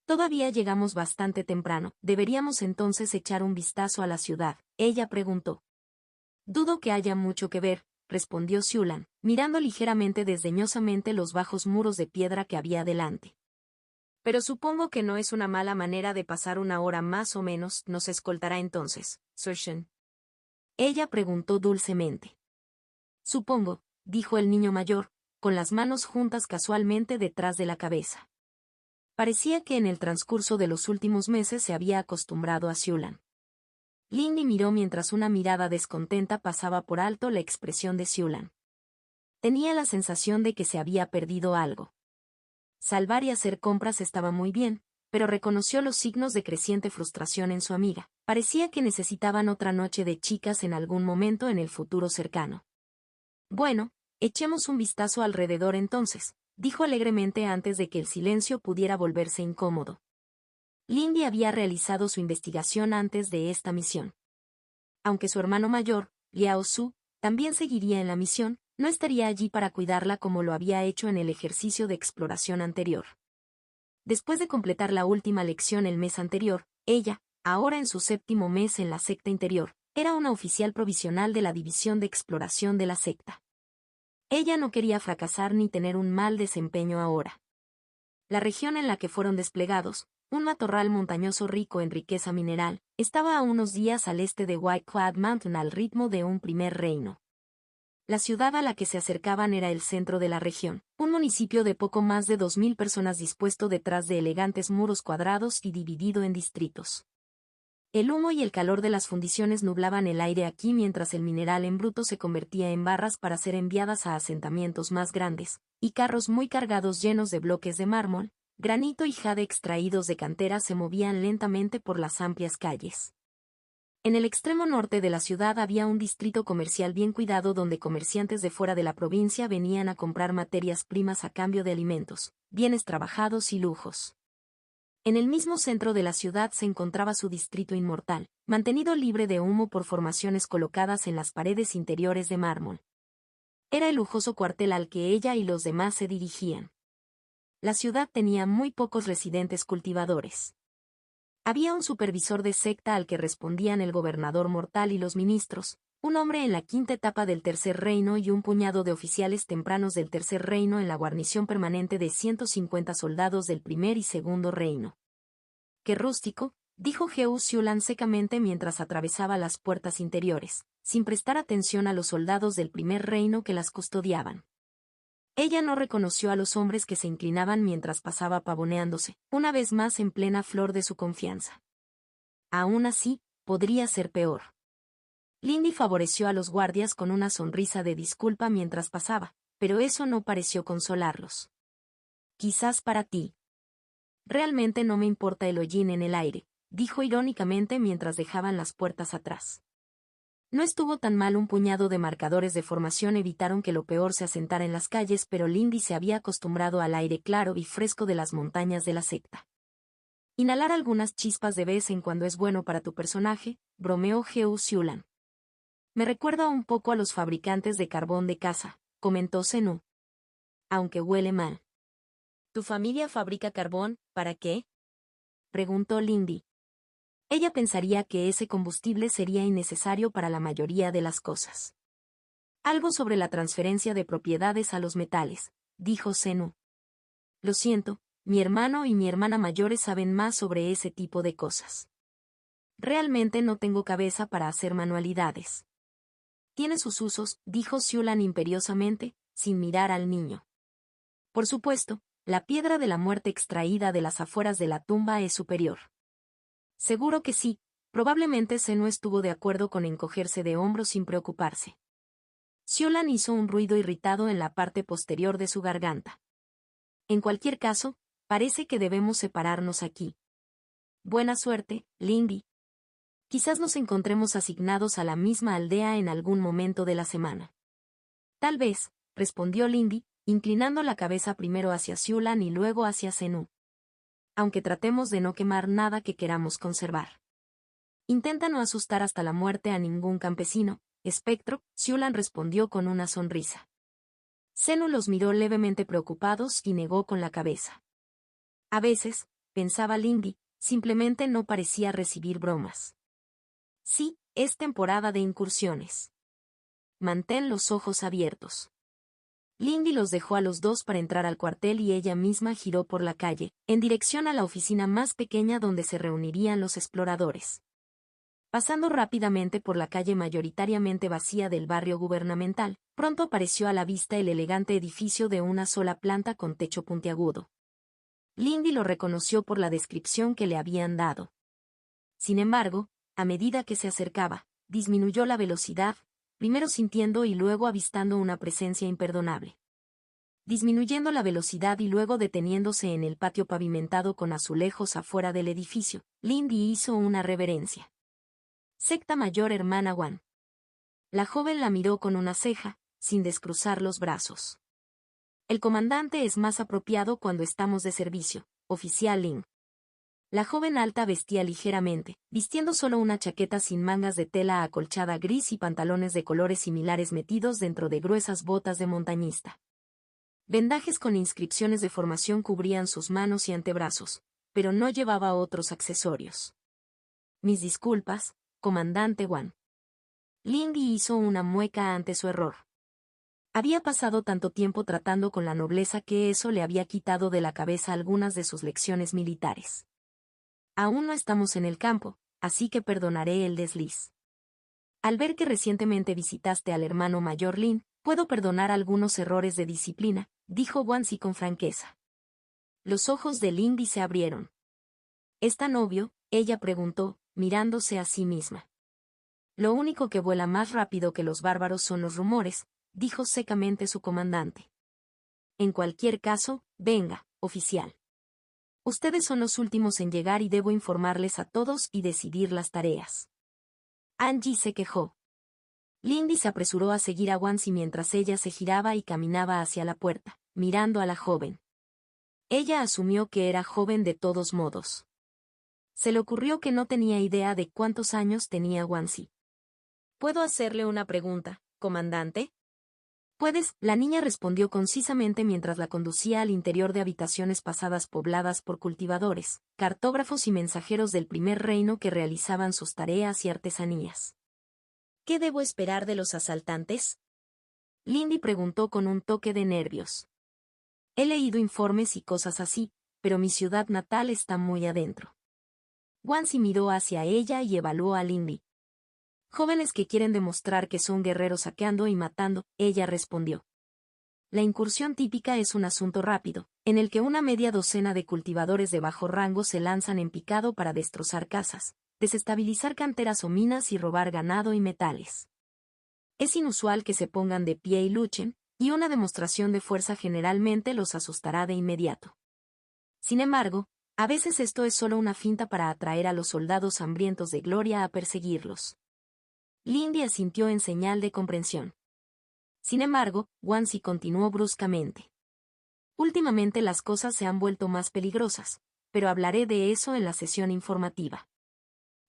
Todavía llegamos bastante temprano, ¿deberíamos entonces echar un vistazo a la ciudad?, ella preguntó. Dudo que haya mucho que ver, respondió Siolan, mirando ligeramente desdeñosamente los bajos muros de piedra que había delante. Pero supongo que no es una mala manera de pasar una hora más o menos, ¿nos escoltará entonces, Surshen? Ella preguntó dulcemente. Supongo, dijo el niño mayor, con las manos juntas casualmente detrás de la cabeza. Parecía que en el transcurso de los últimos meses se había acostumbrado a Siolan. Lindy miró mientras una mirada descontenta pasaba por alto la expresión de Siolan. Tenía la sensación de que se había perdido algo. Salvar y hacer compras estaba muy bien, pero reconoció los signos de creciente frustración en su amiga. Parecía que necesitaban otra noche de chicas en algún momento en el futuro cercano. Bueno, echemos un vistazo alrededor entonces, dijo alegremente antes de que el silencio pudiera volverse incómodo. Lindy había realizado su investigación antes de esta misión. Aunque su hermano mayor, Liao Su, también seguiría en la misión, no estaría allí para cuidarla como lo había hecho en el ejercicio de exploración anterior. Después de completar la última lección el mes anterior, ella, ahora en su 7º mes en la secta interior, era una oficial provisional de la división de exploración de la secta. Ella no quería fracasar ni tener un mal desempeño ahora. La región en la que fueron desplegados, un matorral montañoso rico en riqueza mineral, estaba a unos días al este de White Cloud Mountain al ritmo de un primer reino. La ciudad a la que se acercaban era el centro de la región, un municipio de poco más de 2.000 personas dispuesto detrás de elegantes muros cuadrados y dividido en distritos. El humo y el calor de las fundiciones nublaban el aire aquí mientras el mineral en bruto se convertía en barras para ser enviadas a asentamientos más grandes, y carros muy cargados llenos de bloques de mármol, granito y jade extraídos de canteras se movían lentamente por las amplias calles. En el extremo norte de la ciudad había un distrito comercial bien cuidado donde comerciantes de fuera de la provincia venían a comprar materias primas a cambio de alimentos, bienes trabajados y lujos. En el mismo centro de la ciudad se encontraba su distrito inmortal, mantenido libre de humo por formaciones colocadas en las paredes interiores de mármol. Era el lujoso cuartel al que ella y los demás se dirigían. La ciudad tenía muy pocos residentes cultivadores. Había un supervisor de secta al que respondían el gobernador mortal y los ministros, un hombre en la 5ª etapa del Tercer Reino y un puñado de oficiales tempranos del Tercer Reino en la guarnición permanente de 150 soldados del Primer y Segundo Reino. ¡Qué rústico!, dijo Jeu Siolan secamente mientras atravesaba las puertas interiores, sin prestar atención a los soldados del Primer Reino que las custodiaban. Ella no reconoció a los hombres que se inclinaban mientras pasaba pavoneándose, una vez más en plena flor de su confianza. Aún así, podría ser peor. Lindy favoreció a los guardias con una sonrisa de disculpa mientras pasaba, pero eso no pareció consolarlos. Quizás para ti. Realmente no me importa el hollín en el aire, dijo irónicamente mientras dejaban las puertas atrás. No estuvo tan mal, un puñado de marcadores de formación evitaron que lo peor se asentara en las calles, pero Lindy se había acostumbrado al aire claro y fresco de las montañas de la secta. Inhalar algunas chispas de vez en cuando es bueno para tu personaje, bromeó Heo Siulan. Me recuerda un poco a los fabricantes de carbón de casa, comentó Zenú. Aunque huele mal. ¿Tu familia fabrica carbón, para qué? Preguntó Lindy. Ella pensaría que ese combustible sería innecesario para la mayoría de las cosas. Algo sobre la transferencia de propiedades a los metales, dijo Zenú. Lo siento, mi hermano y mi hermana mayores saben más sobre ese tipo de cosas. Realmente no tengo cabeza para hacer manualidades. Tiene sus usos, dijo Siulan imperiosamente, sin mirar al niño. Por supuesto, la piedra de la muerte extraída de las afueras de la tumba es superior. Seguro que sí, probablemente Zenú estuvo de acuerdo con encogerse de hombros sin preocuparse. Siulan hizo un ruido irritado en la parte posterior de su garganta. En cualquier caso, parece que debemos separarnos aquí. Buena suerte, Lindy. Quizás nos encontremos asignados a la misma aldea en algún momento de la semana. Tal vez, respondió Lindy, inclinando la cabeza primero hacia Siulan y luego hacia Zenú. Aunque tratemos de no quemar nada que queramos conservar. Intenta no asustar hasta la muerte a ningún campesino, espectro, Siulan respondió con una sonrisa. Zenú los miró levemente preocupados y negó con la cabeza. A veces, pensaba Lindy, simplemente no parecía recibir bromas. Sí, es temporada de incursiones. Mantén los ojos abiertos. Lindy los dejó a los dos para entrar al cuartel y ella misma giró por la calle, en dirección a la oficina más pequeña donde se reunirían los exploradores. Pasando rápidamente por la calle mayoritariamente vacía del barrio gubernamental, pronto apareció a la vista el elegante edificio de una sola planta con techo puntiagudo. Lindy lo reconoció por la descripción que le habían dado. Sin embargo, a medida que se acercaba, disminuyó la velocidad, primero sintiendo y luego avistando una presencia imperdonable. Disminuyendo la velocidad y luego deteniéndose en el patio pavimentado con azulejos afuera del edificio, Lindy hizo una reverencia. Secta Mayor Hermana Wan. La joven la miró con una ceja, sin descruzar los brazos. El comandante es más apropiado cuando estamos de servicio, oficial Ling. La joven alta vestía ligeramente, vistiendo solo una chaqueta sin mangas de tela acolchada gris y pantalones de colores similares metidos dentro de gruesas botas de montañista. Vendajes con inscripciones de formación cubrían sus manos y antebrazos, pero no llevaba otros accesorios. Mis disculpas, comandante Wan. Lindy hizo una mueca ante su error. Había pasado tanto tiempo tratando con la nobleza que eso le había quitado de la cabeza algunas de sus lecciones militares. Aún no estamos en el campo, así que perdonaré el desliz. Al ver que recientemente visitaste al hermano mayor Lin, puedo perdonar algunos errores de disciplina, dijo Wansi con franqueza. Los ojos de Lindy se abrieron. ¿Es tan obvio?, ella preguntó, mirándose a sí misma. Lo único que vuela más rápido que los bárbaros son los rumores, dijo secamente su comandante. En cualquier caso, venga, oficial. Ustedes son los últimos en llegar y debo informarles a todos y decidir las tareas. Angie se quejó. Lindy se apresuró a seguir a Wansi mientras ella se giraba y caminaba hacia la puerta, mirando a la joven. Ella asumió que era joven de todos modos. Se le ocurrió que no tenía idea de cuántos años tenía Wansi. ¿Puedo hacerle una pregunta, comandante? Puedes, la niña respondió concisamente mientras la conducía al interior de habitaciones pasadas pobladas por cultivadores, cartógrafos y mensajeros del primer reino que realizaban sus tareas y artesanías. ¿Qué debo esperar de los asaltantes? Lindy preguntó con un toque de nervios. He leído informes y cosas así, pero mi ciudad natal está muy adentro. Wansi miró hacia ella y evaluó a Lindy. Jóvenes que quieren demostrar que son guerreros saqueando y matando, ella respondió. La incursión típica es un asunto rápido, en el que una media docena de cultivadores de bajo rango se lanzan en picado para destrozar casas, desestabilizar canteras o minas y robar ganado y metales. Es inusual que se pongan de pie y luchen, y una demostración de fuerza generalmente los asustará de inmediato. Sin embargo, a veces esto es solo una finta para atraer a los soldados hambrientos de gloria a perseguirlos. Lindy asintió en señal de comprensión. Sin embargo, Wansi continuó bruscamente. Últimamente las cosas se han vuelto más peligrosas, pero hablaré de eso en la sesión informativa.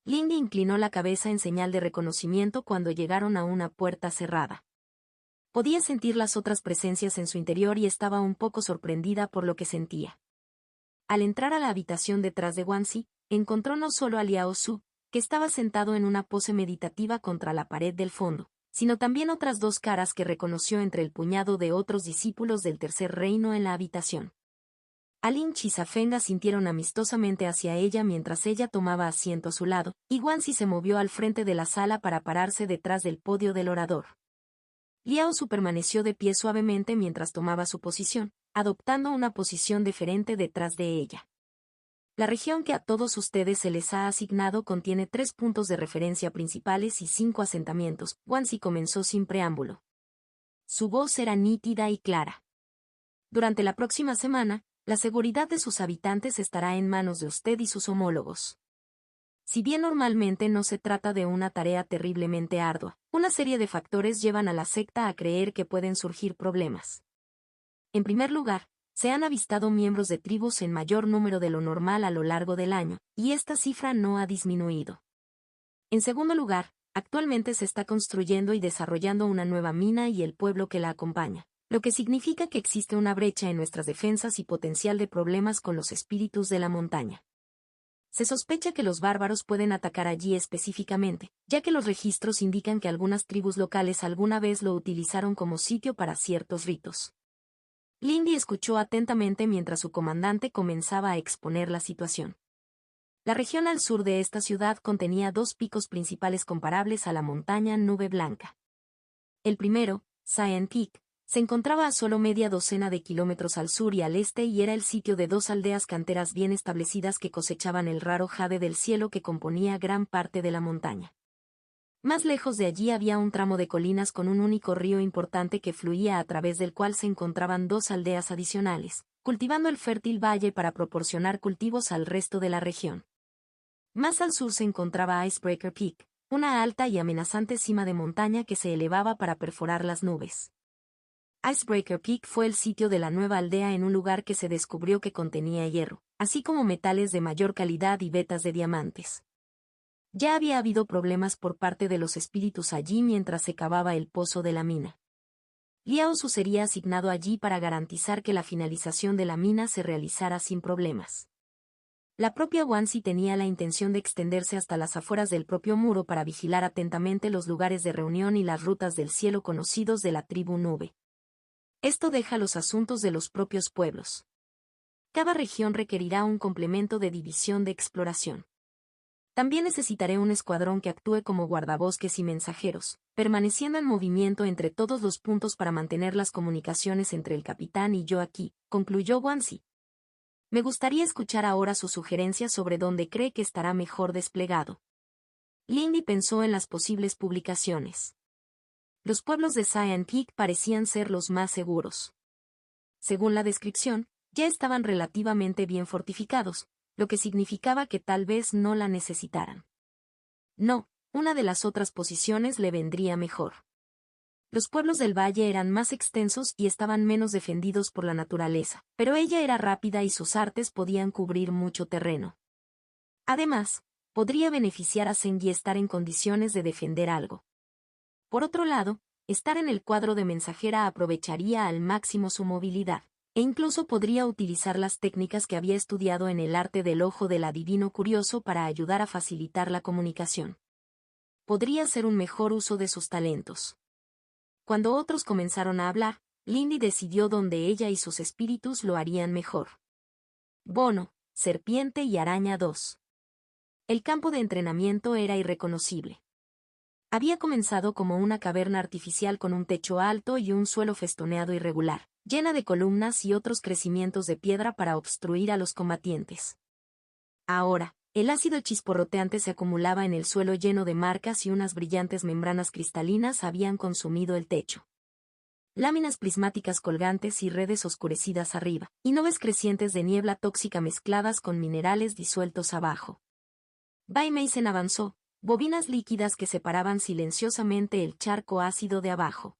Lindy inclinó la cabeza en señal de reconocimiento cuando llegaron a una puerta cerrada. Podía sentir las otras presencias en su interior y estaba un poco sorprendida por lo que sentía. Al entrar a la habitación detrás de Wansi, encontró no solo a Liao Su, que estaba sentado en una pose meditativa contra la pared del fondo, sino también otras dos caras que reconoció entre el puñado de otros discípulos del Tercer Reino en la habitación. Alin y Zafenga sintieron amistosamente hacia ella mientras ella tomaba asiento a su lado, y Wansi se movió al frente de la sala para pararse detrás del podio del orador. Liao Su permaneció de pie suavemente mientras tomaba su posición, adoptando una posición deferente detrás de ella. La región que a todos ustedes se les ha asignado contiene 3 puntos de referencia principales y 5 asentamientos. Wansi comenzó sin preámbulo. Su voz era nítida y clara. Durante la próxima semana, la seguridad de sus habitantes estará en manos de usted y sus homólogos. Si bien normalmente no se trata de una tarea terriblemente ardua, una serie de factores llevan a la secta a creer que pueden surgir problemas. En primer lugar, se han avistado miembros de tribus en mayor número de lo normal a lo largo del año, y esta cifra no ha disminuido. En segundo lugar, actualmente se está construyendo y desarrollando una nueva mina y el pueblo que la acompaña, lo que significa que existe una brecha en nuestras defensas y potencial de problemas con los espíritus de la montaña. Se sospecha que los bárbaros pueden atacar allí específicamente, ya que los registros indican que algunas tribus locales alguna vez lo utilizaron como sitio para ciertos ritos. Lindy escuchó atentamente mientras su comandante comenzaba a exponer la situación. La región al sur de esta ciudad contenía 2 picos principales comparables a la montaña Nube Blanca. El primero, Cyan Peak, se encontraba a solo media docena de kilómetros al sur y al este y era el sitio de 2 aldeas canteras bien establecidas que cosechaban el raro jade del cielo que componía gran parte de la montaña. Más lejos de allí había un tramo de colinas con un único río importante que fluía a través del cual se encontraban 2 aldeas adicionales, cultivando el fértil valle para proporcionar cultivos al resto de la región. Más al sur se encontraba Icebreaker Peak, una alta y amenazante cima de montaña que se elevaba para perforar las nubes. Icebreaker Peak fue el sitio de la nueva aldea en un lugar que se descubrió que contenía hierro, así como metales de mayor calidad y vetas de diamantes. Ya había habido problemas por parte de los espíritus allí mientras se cavaba el pozo de la mina. Liao Su sería asignado allí para garantizar que la finalización de la mina se realizara sin problemas. La propia Wansi tenía la intención de extenderse hasta las afueras del propio muro para vigilar atentamente los lugares de reunión y las rutas del cielo conocidos de la tribu Nube. Esto deja los asuntos de los propios pueblos. Cada región requerirá un complemento de división de exploración. También necesitaré un escuadrón que actúe como guardabosques y mensajeros, permaneciendo en movimiento entre todos los puntos para mantener las comunicaciones entre el capitán y yo aquí, concluyó Wansi. Me gustaría escuchar ahora sus sugerencias sobre dónde cree que estará mejor desplegado. Lindy pensó en las posibles publicaciones. Los pueblos de Cyan Peak parecían ser los más seguros. Según la descripción, ya estaban relativamente bien fortificados, lo que significaba que tal vez no la necesitaran. No, una de las otras posiciones le vendría mejor. Los pueblos del valle eran más extensos y estaban menos defendidos por la naturaleza, pero ella era rápida y sus artes podían cubrir mucho terreno. Además, podría beneficiar a Zengi estar en condiciones de defender algo. Por otro lado, estar en el cuadro de mensajera aprovecharía al máximo su movilidad, e incluso podría utilizar las técnicas que había estudiado en el arte del ojo del adivino curioso para ayudar a facilitar la comunicación. Podría hacer un mejor uso de sus talentos. Cuando otros comenzaron a hablar, Lindy decidió dónde ella y sus espíritus lo harían mejor. Bono, Serpiente y Araña 2. El campo de entrenamiento era irreconocible. Había comenzado como una caverna artificial con un techo alto y un suelo festoneado irregular, llena de columnas y otros crecimientos de piedra para obstruir a los combatientes. Ahora, el ácido chisporroteante se acumulaba en el suelo lleno de marcas y unas brillantes membranas cristalinas habían consumido el techo. Láminas prismáticas colgantes y redes oscurecidas arriba, y nubes crecientes de niebla tóxica mezcladas con minerales disueltos abajo. Bai Meisen avanzó, bobinas líquidas que separaban silenciosamente el charco ácido de abajo.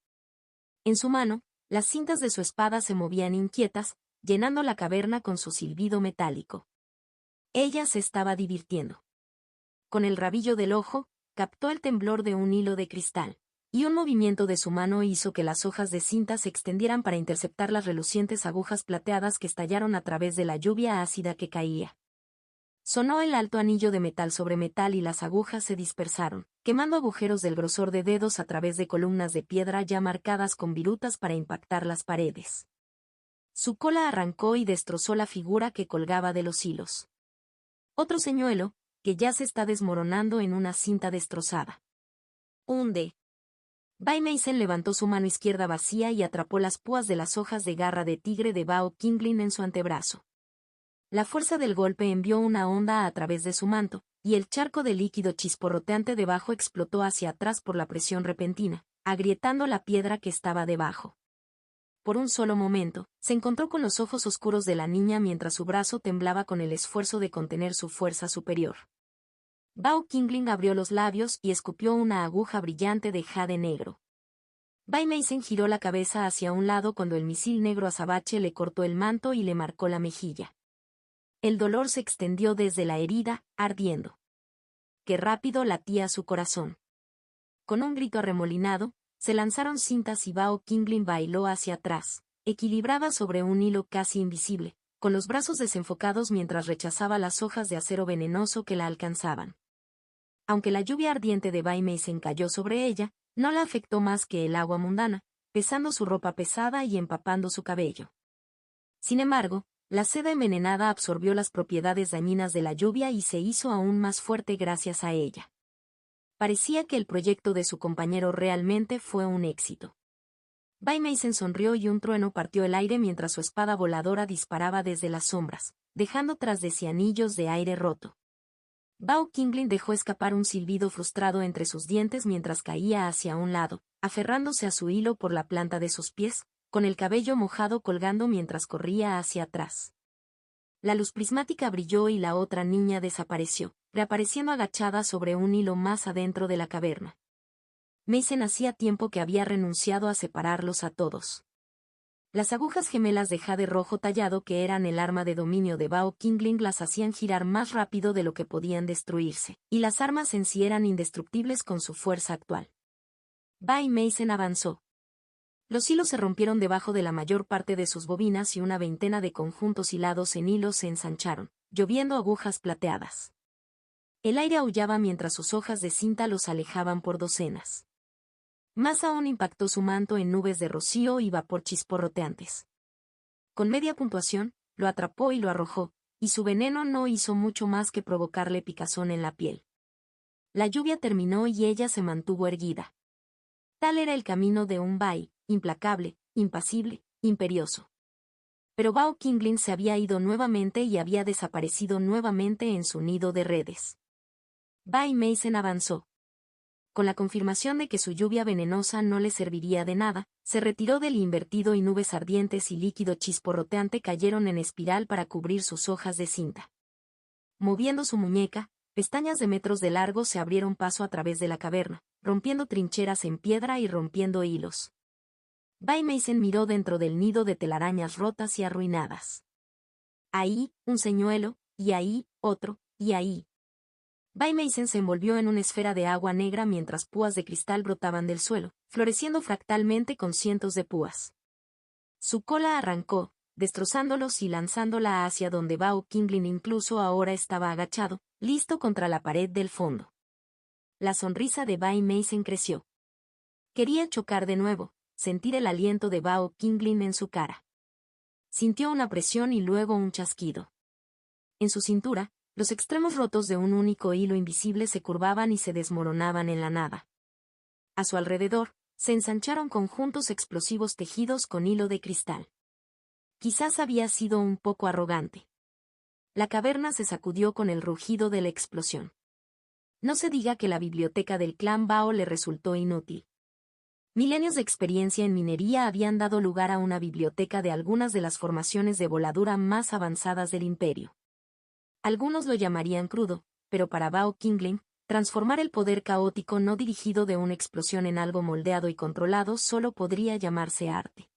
En su mano, las cintas de su espada se movían inquietas, llenando la caverna con su silbido metálico. Ella se estaba divirtiendo. Con el rabillo del ojo, captó el temblor de un hilo de cristal, y un movimiento de su mano hizo que las hojas de cinta se extendieran para interceptar las relucientes agujas plateadas que estallaron a través de la lluvia ácida que caía. Sonó el alto anillo de metal sobre metal y las agujas se dispersaron, quemando agujeros del grosor de dedos a través de columnas de piedra ya marcadas con virutas para impactar las paredes. Su cola arrancó y destrozó la figura que colgaba de los hilos. Otro señuelo, que ya se está desmoronando en una cinta destrozada. Hunde. Bai Meisen levantó su mano izquierda vacía y atrapó las púas de las hojas de garra de tigre de Bao Qingling en su antebrazo. La fuerza del golpe envió una onda a través de su manto, y el charco de líquido chisporroteante debajo explotó hacia atrás por la presión repentina, agrietando la piedra que estaba debajo. Por un solo momento, se encontró con los ojos oscuros de la niña mientras su brazo temblaba con el esfuerzo de contener su fuerza superior. Bao Qingling abrió los labios y escupió una aguja brillante de jade negro. Bai Meisen giró la cabeza hacia un lado cuando el misil negro azabache le cortó el manto y le marcó la mejilla. El dolor se extendió desde la herida, ardiendo. Qué rápido latía su corazón. Con un grito arremolinado, se lanzaron cintas y Bao Qingling bailó hacia atrás, equilibraba sobre un hilo casi invisible, con los brazos desenfocados mientras rechazaba las hojas de acero venenoso que la alcanzaban. Aunque la lluvia ardiente de Bai Meisen cayó sobre ella, no la afectó más que el agua mundana, pesando su ropa pesada y empapando su cabello. Sin embargo, la seda envenenada absorbió las propiedades dañinas de la lluvia y se hizo aún más fuerte gracias a ella. Parecía que el proyecto de su compañero realmente fue un éxito. Bai Meisen sonrió y un trueno partió el aire mientras su espada voladora disparaba desde las sombras, dejando tras de sí anillos de aire roto. Bao Qingling dejó escapar un silbido frustrado entre sus dientes mientras caía hacia un lado, aferrándose a su hilo por la planta de sus pies, con el cabello mojado colgando mientras corría hacia atrás. La luz prismática brilló y la otra niña desapareció, reapareciendo agachada sobre un hilo más adentro de la caverna. Meisen hacía tiempo que había renunciado a separarlos a todos. Las agujas gemelas de jade rojo tallado que eran el arma de dominio de Bao Qingling las hacían girar más rápido de lo que podían destruirse, y las armas en sí eran indestructibles con su fuerza actual. Bai Meisen avanzó. Los hilos se rompieron debajo de la mayor parte de sus bobinas y una veintena de conjuntos hilados en hilos se ensancharon, lloviendo agujas plateadas. El aire aullaba mientras sus hojas de cinta los alejaban por docenas. Más aún impactó su manto en nubes de rocío y vapor chisporroteantes. Con media puntuación, lo atrapó y lo arrojó, y su veneno no hizo mucho más que provocarle picazón en la piel. La lluvia terminó y ella se mantuvo erguida. Tal era el camino de un Bai, implacable, impasible, imperioso. Pero Bao Qingling se había ido nuevamente y había desaparecido nuevamente en su nido de redes. Bai Meisen avanzó. Con la confirmación de que su lluvia venenosa no le serviría de nada, se retiró del invertido y nubes ardientes y líquido chisporroteante cayeron en espiral para cubrir sus hojas de cinta. Moviendo su muñeca, pestañas de metros de largo se abrieron paso a través de la caverna, rompiendo trincheras en piedra y rompiendo hilos. Bai Meisen miró dentro del nido de telarañas rotas y arruinadas. Ahí, un señuelo, y ahí, otro, y ahí. Bai Meisen se envolvió en una esfera de agua negra mientras púas de cristal brotaban del suelo, floreciendo fractalmente con cientos de púas. Su cola arrancó, destrozándolos y lanzándola hacia donde Bao Qingling incluso ahora estaba agachado, listo contra la pared del fondo. La sonrisa de Bai Meisen creció. Quería chocar de nuevo, sentir el aliento de Bao Qingling en su cara. Sintió una presión y luego un chasquido. En su cintura, los extremos rotos de un único hilo invisible se curvaban y se desmoronaban en la nada. A su alrededor, se ensancharon conjuntos explosivos tejidos con hilo de cristal. Quizás había sido un poco arrogante. La caverna se sacudió con el rugido de la explosión. No se diga que la biblioteca del clan Bao le resultó inútil. Milenios de experiencia en minería habían dado lugar a una biblioteca de algunas de las formaciones de voladura más avanzadas del imperio. Algunos lo llamarían crudo, pero para Bao Qingling, transformar el poder caótico no dirigido de una explosión en algo moldeado y controlado solo podría llamarse arte.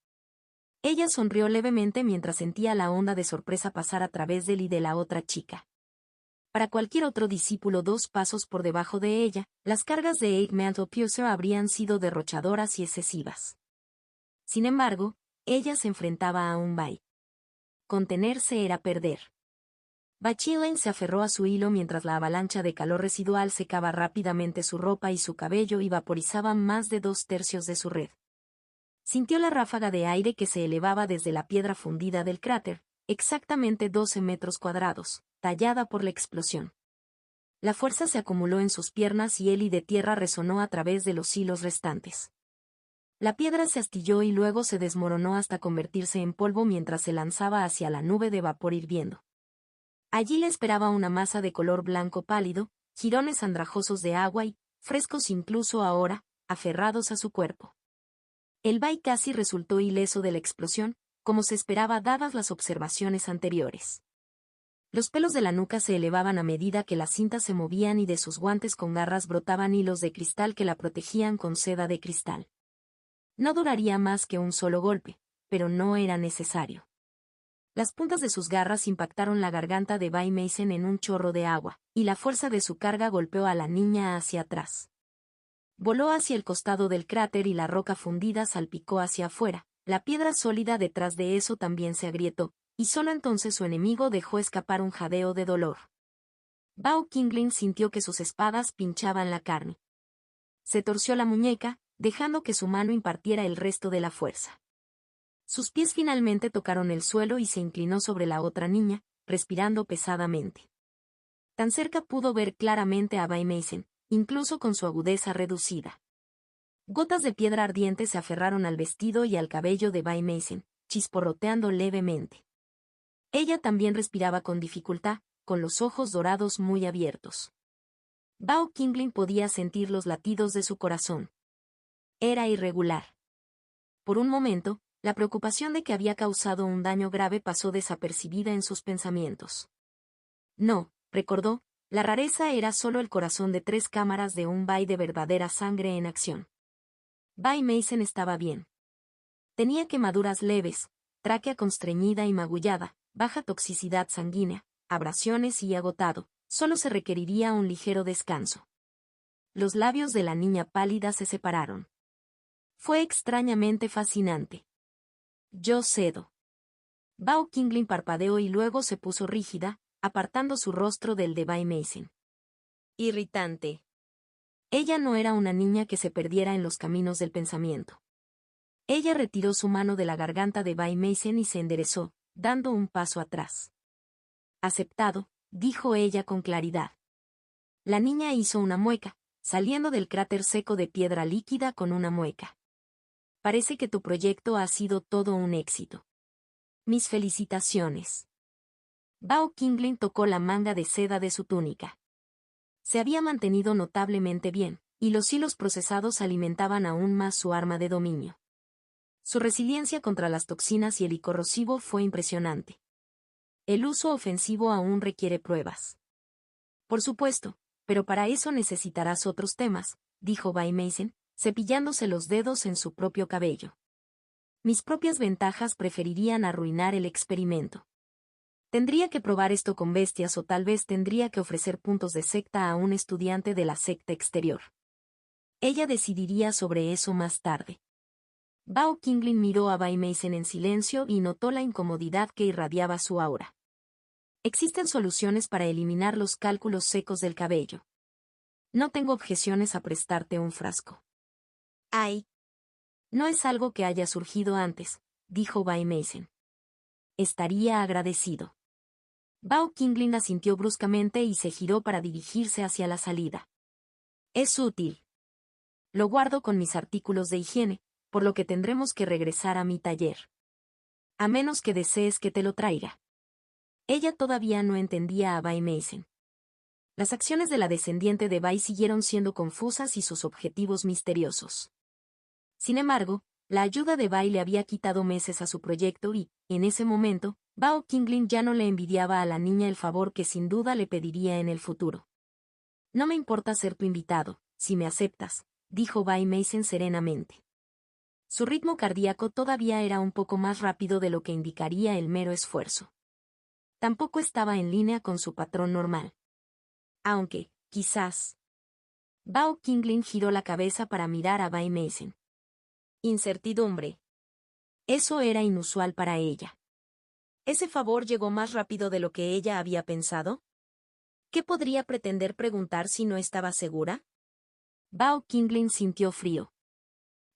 Ella sonrió levemente mientras sentía la onda de sorpresa pasar a través de él y de la otra chica. Para cualquier otro discípulo 2 pasos por debajo de ella, las cargas de Eggman Piercer habrían sido derrochadoras y excesivas. Sin embargo, ella se enfrentaba a un Bai. Contenerse era perder. Bachillen se aferró a su hilo mientras la avalancha de calor residual secaba rápidamente su ropa y su cabello y vaporizaba más de 2/3 de su red. Sintió la ráfaga de aire que se elevaba desde la piedra fundida del cráter, exactamente 12 metros cuadrados, tallada por la explosión. La fuerza se acumuló en sus piernas y el de tierra resonó a través de los hilos restantes. La piedra se astilló y luego se desmoronó hasta convertirse en polvo mientras se lanzaba hacia la nube de vapor hirviendo. Allí le esperaba una masa de color blanco pálido, jirones andrajosos de agua y, frescos incluso ahora, aferrados a su cuerpo. El Bai casi resultó ileso de la explosión, como se esperaba dadas las observaciones anteriores. Los pelos de la nuca se elevaban a medida que las cintas se movían y de sus guantes con garras brotaban hilos de cristal que la protegían con seda de cristal. No duraría más que un solo golpe, pero no era necesario. Las puntas de sus garras impactaron la garganta de Bai Mason en un chorro de agua, y la fuerza de su carga golpeó a la niña hacia atrás. Voló hacia el costado del cráter y la roca fundida salpicó hacia afuera. La piedra sólida detrás de eso también se agrietó, y solo entonces su enemigo dejó escapar un jadeo de dolor. Bao Qingling sintió que sus espadas pinchaban la carne. Se torció la muñeca, dejando que su mano impartiera el resto de la fuerza. Sus pies finalmente tocaron el suelo y se inclinó sobre la otra niña, respirando pesadamente. Tan cerca pudo ver claramente a Bai Mason, incluso con su agudeza reducida. Gotas de piedra ardiente se aferraron al vestido y al cabello de Bai Mason, chisporroteando levemente. Ella también respiraba con dificultad, con los ojos dorados muy abiertos. Bao Qingling podía sentir los latidos de su corazón. Era irregular. Por un momento, la preocupación de que había causado un daño grave pasó desapercibida en sus pensamientos. No, recordó, la rareza era solo el corazón de 3 cámaras de un Bai de verdadera sangre en acción. Bai Mason estaba bien. Tenía quemaduras leves, tráquea constreñida y magullada, baja toxicidad sanguínea, abrasiones y agotado, solo se requeriría un ligero descanso. Los labios de la niña pálida se separaron. Fue extrañamente fascinante. Yo cedo. Bao Qingling parpadeó y luego se puso rígida, apartando su rostro del de Bai Mason. Irritante. Ella no era una niña que se perdiera en los caminos del pensamiento. Ella retiró su mano de la garganta de Bai Mason y se enderezó, dando un paso atrás. Aceptado, dijo ella con claridad. La niña hizo una mueca, saliendo del cráter seco de piedra líquida con una mueca. Parece que tu proyecto ha sido todo un éxito. Mis felicitaciones. Bao Qingling tocó la manga de seda de su túnica. Se había mantenido notablemente bien, y los hilos procesados alimentaban aún más su arma de dominio. Su resiliencia contra las toxinas y el corrosivo fue impresionante. El uso ofensivo aún requiere pruebas. Por supuesto, pero para eso necesitarás otros temas, dijo Bai Mason, cepillándose los dedos en su propio cabello. Mis propias ventajas preferirían arruinar el experimento. Tendría que probar esto con bestias o tal vez tendría que ofrecer puntos de secta a un estudiante de la secta exterior. Ella decidiría sobre eso más tarde. Bao Qingling miró a Bai Mason en silencio y notó la incomodidad que irradiaba su aura. Existen soluciones para eliminar los cálculos secos del cabello. No tengo objeciones a prestarte un frasco. Ay. No es algo que haya surgido antes, dijo Bai Mason. Estaría agradecido. Bao Qingling asintió bruscamente y se giró para dirigirse hacia la salida. Es útil. Lo guardo con mis artículos de higiene, por lo que tendremos que regresar a mi taller. A menos que desees que te lo traiga. Ella todavía no entendía a Bai Mason. Las acciones de la descendiente de Bai siguieron siendo confusas y sus objetivos misteriosos. Sin embargo, la ayuda de Bai le había quitado meses a su proyecto y, en ese momento, Bao Qingling ya no le envidiaba a la niña el favor que sin duda le pediría en el futuro. No me importa ser tu invitado, si me aceptas, dijo Bai Mason serenamente. Su ritmo cardíaco todavía era un poco más rápido de lo que indicaría el mero esfuerzo. Tampoco estaba en línea con su patrón normal. Aunque, quizás. Bao Qingling giró la cabeza para mirar a Bai Meissen. Incertidumbre. Eso era inusual para ella. ¿Ese favor llegó más rápido de lo que ella había pensado? ¿Qué podría pretender preguntar si no estaba segura? Bao Qingling sintió frío.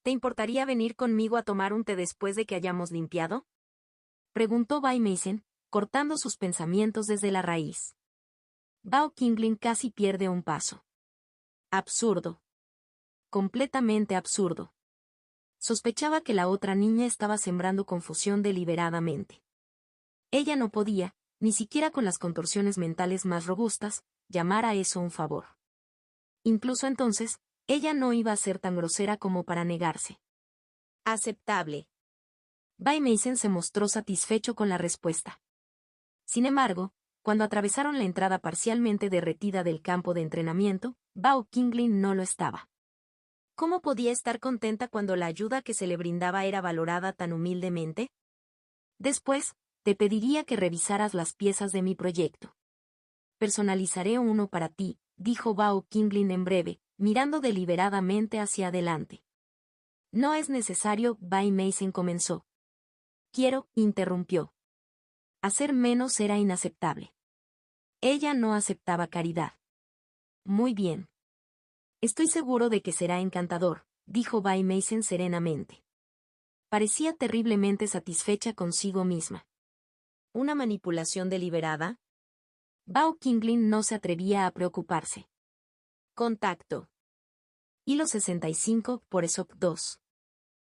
¿Te importaría venir conmigo a tomar un té después de que hayamos limpiado? Preguntó Bai Meissen, cortando sus pensamientos desde la raíz. Bao Qingling casi pierde un paso. Absurdo. Completamente absurdo. Sospechaba que la otra niña estaba sembrando confusión deliberadamente. Ella no podía, ni siquiera con las contorsiones mentales más robustas, llamar a eso un favor. Incluso entonces, ella no iba a ser tan grosera como para negarse. Aceptable. Bai Meissen se mostró satisfecho con la respuesta. Sin embargo, cuando atravesaron la entrada parcialmente derretida del campo de entrenamiento, Bao Qingling no lo estaba. ¿Cómo podía estar contenta cuando la ayuda que se le brindaba era valorada tan humildemente? Después, te pediría que revisaras las piezas de mi proyecto. Personalizaré uno para ti, dijo Bao Qingling en breve, mirando deliberadamente hacia adelante. No es necesario, Bai Meissen comenzó. Quiero, interrumpió. Hacer menos era inaceptable. Ella no aceptaba caridad. Muy bien. Estoy seguro de que será encantador, dijo Bai Meissen serenamente. Parecía terriblemente satisfecha consigo misma. ¿Una manipulación deliberada? Bao Qingling no se atrevía a preocuparse. Contacto. Hilo 65, por Aesop 2.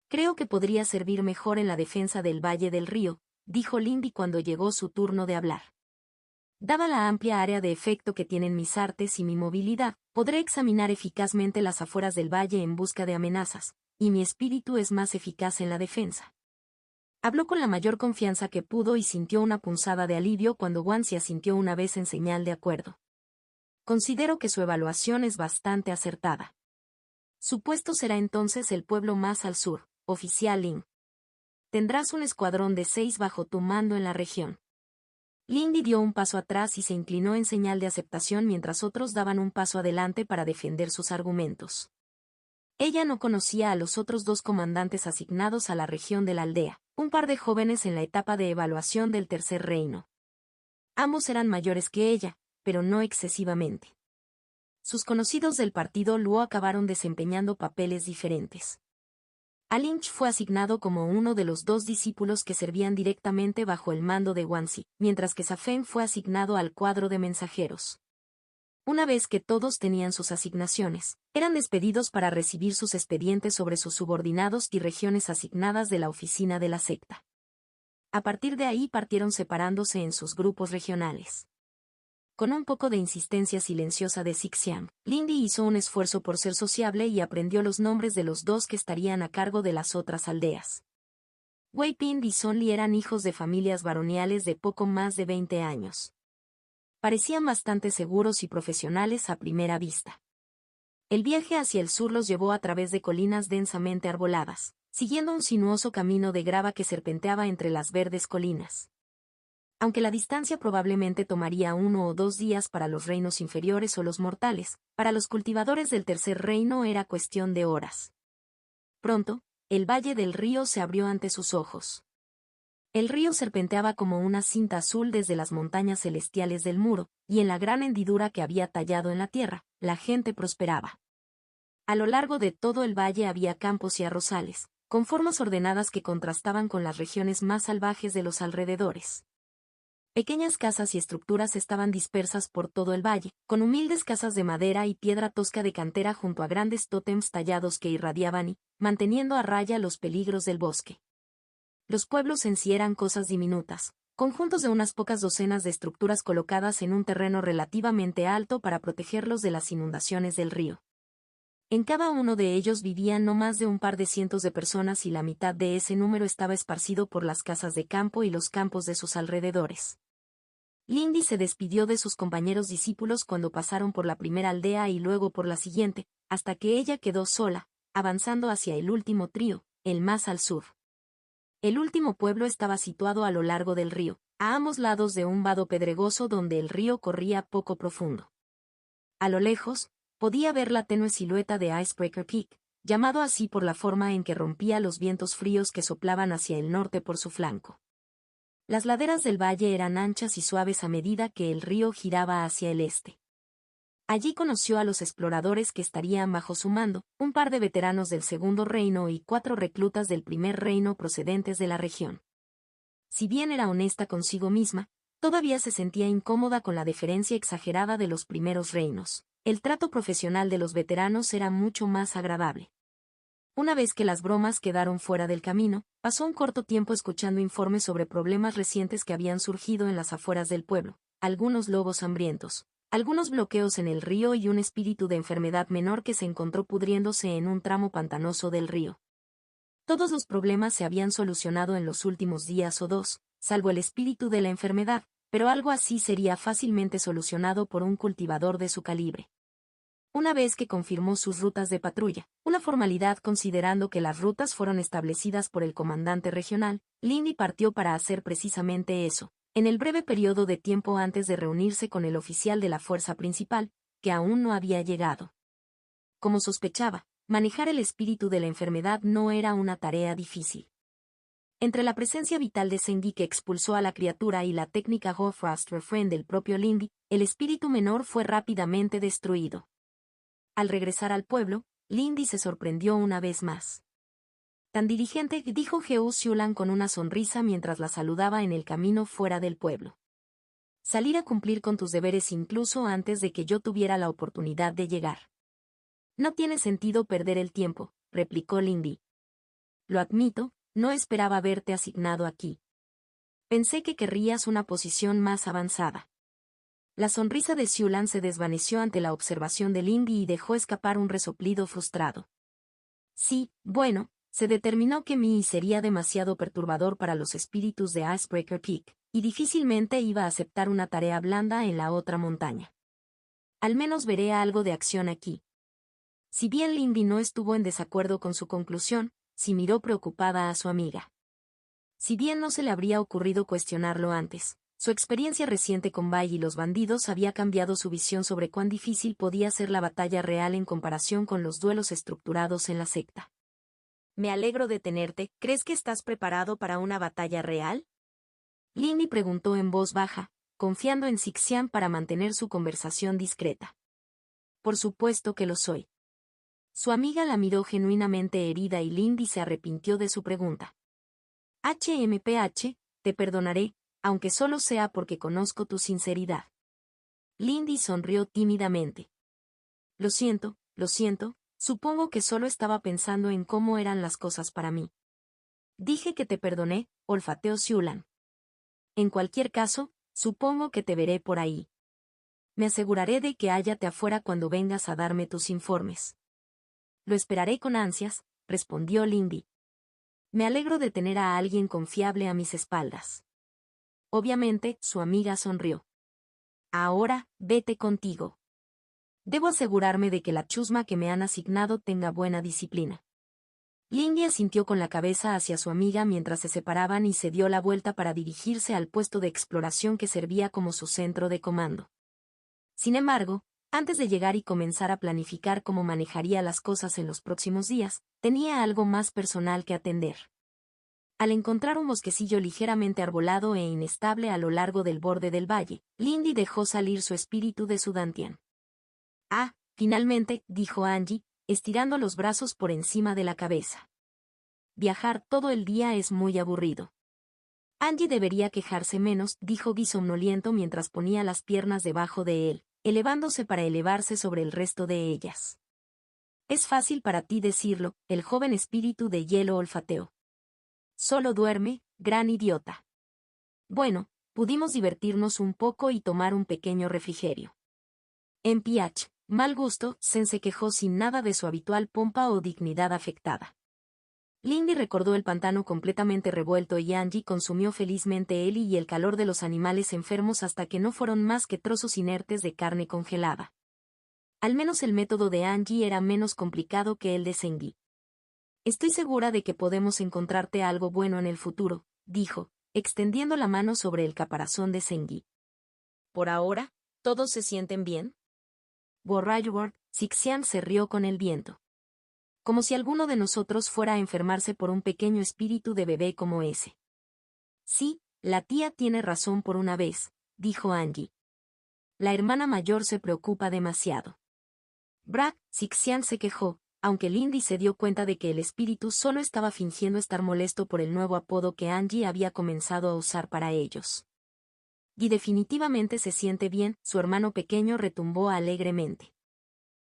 Creo que podría servir mejor en la defensa del Valle del Río, dijo Lindy cuando llegó su turno de hablar. Dada la amplia área de efecto que tienen mis artes y mi movilidad, podré examinar eficazmente las afueras del valle en busca de amenazas, y mi espíritu es más eficaz en la defensa. Habló con la mayor confianza que pudo y sintió una punzada de alivio cuando Wan se asintió una vez en señal de acuerdo. Considero que su evaluación es bastante acertada. Su puesto será entonces el pueblo más al sur, oficial Ling. Tendrás un escuadrón de 6 bajo tu mando en la región. Lindy dio un paso atrás y se inclinó en señal de aceptación mientras otros daban un paso adelante para defender sus argumentos. Ella no conocía a los otros 2 comandantes asignados a la región de la aldea, un par de jóvenes en la etapa de evaluación del Tercer Reino. Ambos eran mayores que ella, pero no excesivamente. Sus conocidos del partido Luo acabaron desempeñando papeles diferentes. A Lynch fue asignado como uno de los 2 discípulos que servían directamente bajo el mando de Wanzi, mientras que Safen fue asignado al cuadro de mensajeros. Una vez que todos tenían sus asignaciones, eran despedidos para recibir sus expedientes sobre sus subordinados y regiones asignadas de la oficina de la secta. A partir de ahí partieron separándose en sus grupos regionales. Con un poco de insistencia silenciosa de Xixiang, Lindy hizo un esfuerzo por ser sociable y aprendió los nombres de los 2 que estarían a cargo de las otras aldeas. Wei Ping y Son Li eran hijos de familias baroniales de poco más de 20 años. Parecían bastante seguros y profesionales a primera vista. El viaje hacia el sur los llevó a través de colinas densamente arboladas, siguiendo un sinuoso camino de grava que serpenteaba entre las verdes colinas. Aunque la distancia probablemente tomaría 1 o 2 días para los reinos inferiores o los mortales, para los cultivadores del Tercer Reino era cuestión de horas. Pronto, el valle del río se abrió ante sus ojos. El río serpenteaba como una cinta azul desde las montañas celestiales del muro, y en la gran hendidura que había tallado en la tierra, la gente prosperaba. A lo largo de todo el valle había campos y arrozales, con formas ordenadas que contrastaban con las regiones más salvajes de los alrededores. Pequeñas casas y estructuras estaban dispersas por todo el valle, con humildes casas de madera y piedra tosca de cantera junto a grandes tótems tallados que irradiaban y, manteniendo a raya los peligros del bosque. Los pueblos en sí eran cosas diminutas, conjuntos de unas pocas docenas de estructuras colocadas en un terreno relativamente alto para protegerlos de las inundaciones del río. En cada uno de ellos vivían no más de un par de cientos de personas y la mitad de ese número estaba esparcido por las casas de campo y los campos de sus alrededores. Lindy se despidió de sus compañeros discípulos cuando pasaron por la primera aldea y luego por la siguiente, hasta que ella quedó sola, avanzando hacia el último trío, el más al sur. El último pueblo estaba situado a lo largo del río, a ambos lados de un vado pedregoso donde el río corría poco profundo. A lo lejos, podía ver la tenue silueta de Icebreaker Peak, llamado así por la forma en que rompía los vientos fríos que soplaban hacia el norte por su flanco. Las laderas del valle eran anchas y suaves a medida que el río giraba hacia el este. Allí conoció a los exploradores que estarían bajo su mando, un par de veteranos del Segundo Reino y 4 reclutas del Primer Reino procedentes de la región. Si bien era honesta consigo misma, todavía se sentía incómoda con la deferencia exagerada de los primeros reinos. El trato profesional de los veteranos era mucho más agradable. Una vez que las bromas quedaron fuera del camino, pasó un corto tiempo escuchando informes sobre problemas recientes que habían surgido en las afueras del pueblo, algunos lobos hambrientos, algunos bloqueos en el río y un espíritu de enfermedad menor que se encontró pudriéndose en un tramo pantanoso del río. Todos los problemas se habían solucionado en los últimos días o 2, salvo el espíritu de la enfermedad, pero algo así sería fácilmente solucionado por un cultivador de su calibre. Una vez que confirmó sus rutas de patrulla, una formalidad considerando que las rutas fueron establecidas por el comandante regional, Lindy partió para hacer precisamente eso, en el breve periodo de tiempo antes de reunirse con el oficial de la fuerza principal, que aún no había llegado. Como sospechaba, manejar el espíritu de la enfermedad no era una tarea difícil. Entre la presencia vital de Zengi que expulsó a la criatura y la técnica Go-Frost Refrain del propio Lindy, el espíritu menor fue rápidamente destruido. Al regresar al pueblo, Lindy se sorprendió una vez más. Tan diligente, dijo Heo Xiulan con una sonrisa mientras la saludaba en el camino fuera del pueblo. Salir a cumplir con tus deberes incluso antes de que yo tuviera la oportunidad de llegar. No tiene sentido perder el tiempo, replicó Lindy. Lo admito, no esperaba verte asignado aquí. Pensé que querrías una posición más avanzada. La sonrisa de Xiulan se desvaneció ante la observación de Lindy y dejó escapar un resoplido frustrado. Sí, bueno, se determinó que mi sería demasiado perturbador para los espíritus de Icebreaker Peak, y difícilmente iba a aceptar una tarea blanda en la otra montaña. Al menos veré algo de acción aquí. Si bien Lindy no estuvo en desacuerdo con su conclusión, sí miró preocupada a su amiga. Si bien no se le habría ocurrido cuestionarlo antes, su experiencia reciente con Bai y los bandidos había cambiado su visión sobre cuán difícil podía ser la batalla real en comparación con los duelos estructurados en la secta. Me alegro de tenerte, ¿crees que estás preparado para una batalla real? Lindy preguntó en voz baja, confiando en Sixian para mantener su conversación discreta. Por supuesto que lo soy. Su amiga la miró genuinamente herida y Lindy se arrepintió de su pregunta. HMPH, te perdonaré, aunque solo sea porque conozco tu sinceridad. Lindy sonrió tímidamente. Lo siento, supongo que solo estaba pensando en cómo eran las cosas para mí. Dije que te perdoné, olfateó Xiulan. En cualquier caso, supongo que te veré por ahí. Me aseguraré de que hállate afuera cuando vengas a darme tus informes. Lo esperaré con ansias, respondió Lindy. Me alegro de tener a alguien confiable a mis espaldas. Obviamente, su amiga sonrió. Ahora, vete contigo. Debo asegurarme de que la chusma que me han asignado tenga buena disciplina. Lindy asintió con la cabeza hacia su amiga mientras se separaban y se dio la vuelta para dirigirse al puesto de exploración que servía como su centro de comando. Sin embargo, antes de llegar y comenzar a planificar cómo manejaría las cosas en los próximos días, tenía algo más personal que atender. Al encontrar un bosquecillo ligeramente arbolado e inestable a lo largo del borde del valle, Lindy dejó salir su espíritu de su dantian. Ah, finalmente, dijo Angie, estirando los brazos por encima de la cabeza. Viajar todo el día es muy aburrido. Angie debería quejarse menos, dijo Guy somnoliento mientras ponía las piernas debajo de él, elevándose para elevarse sobre el resto de ellas. Es fácil para ti decirlo, el joven espíritu de hielo olfateó. Solo duerme, gran idiota. Bueno, pudimos divertirnos un poco y tomar un pequeño refrigerio. En PH, mal gusto, Zen se quejó sin nada de su habitual pompa o dignidad afectada. Lindy recordó el pantano completamente revuelto y Angie consumió felizmente él y el calor de los animales enfermos hasta que no fueron más que trozos inertes de carne congelada. Al menos el método de Angie era menos complicado que el de Zengi. Estoy segura de que podemos encontrarte algo bueno en el futuro, dijo, extendiendo la mano sobre el caparazón de Zengi. ¿Por ahora, todos se sienten bien? Borrayward, Sixian se rió con el viento. Como si alguno de nosotros fuera a enfermarse por un pequeño espíritu de bebé como ese. Sí, la tía tiene razón por una vez, dijo Angie. La hermana mayor se preocupa demasiado. Brad, Sixian se quejó, aunque Lindy se dio cuenta de que el espíritu solo estaba fingiendo estar molesto por el nuevo apodo que Angie había comenzado a usar para ellos. Y definitivamente se siente bien, su hermano pequeño retumbó alegremente.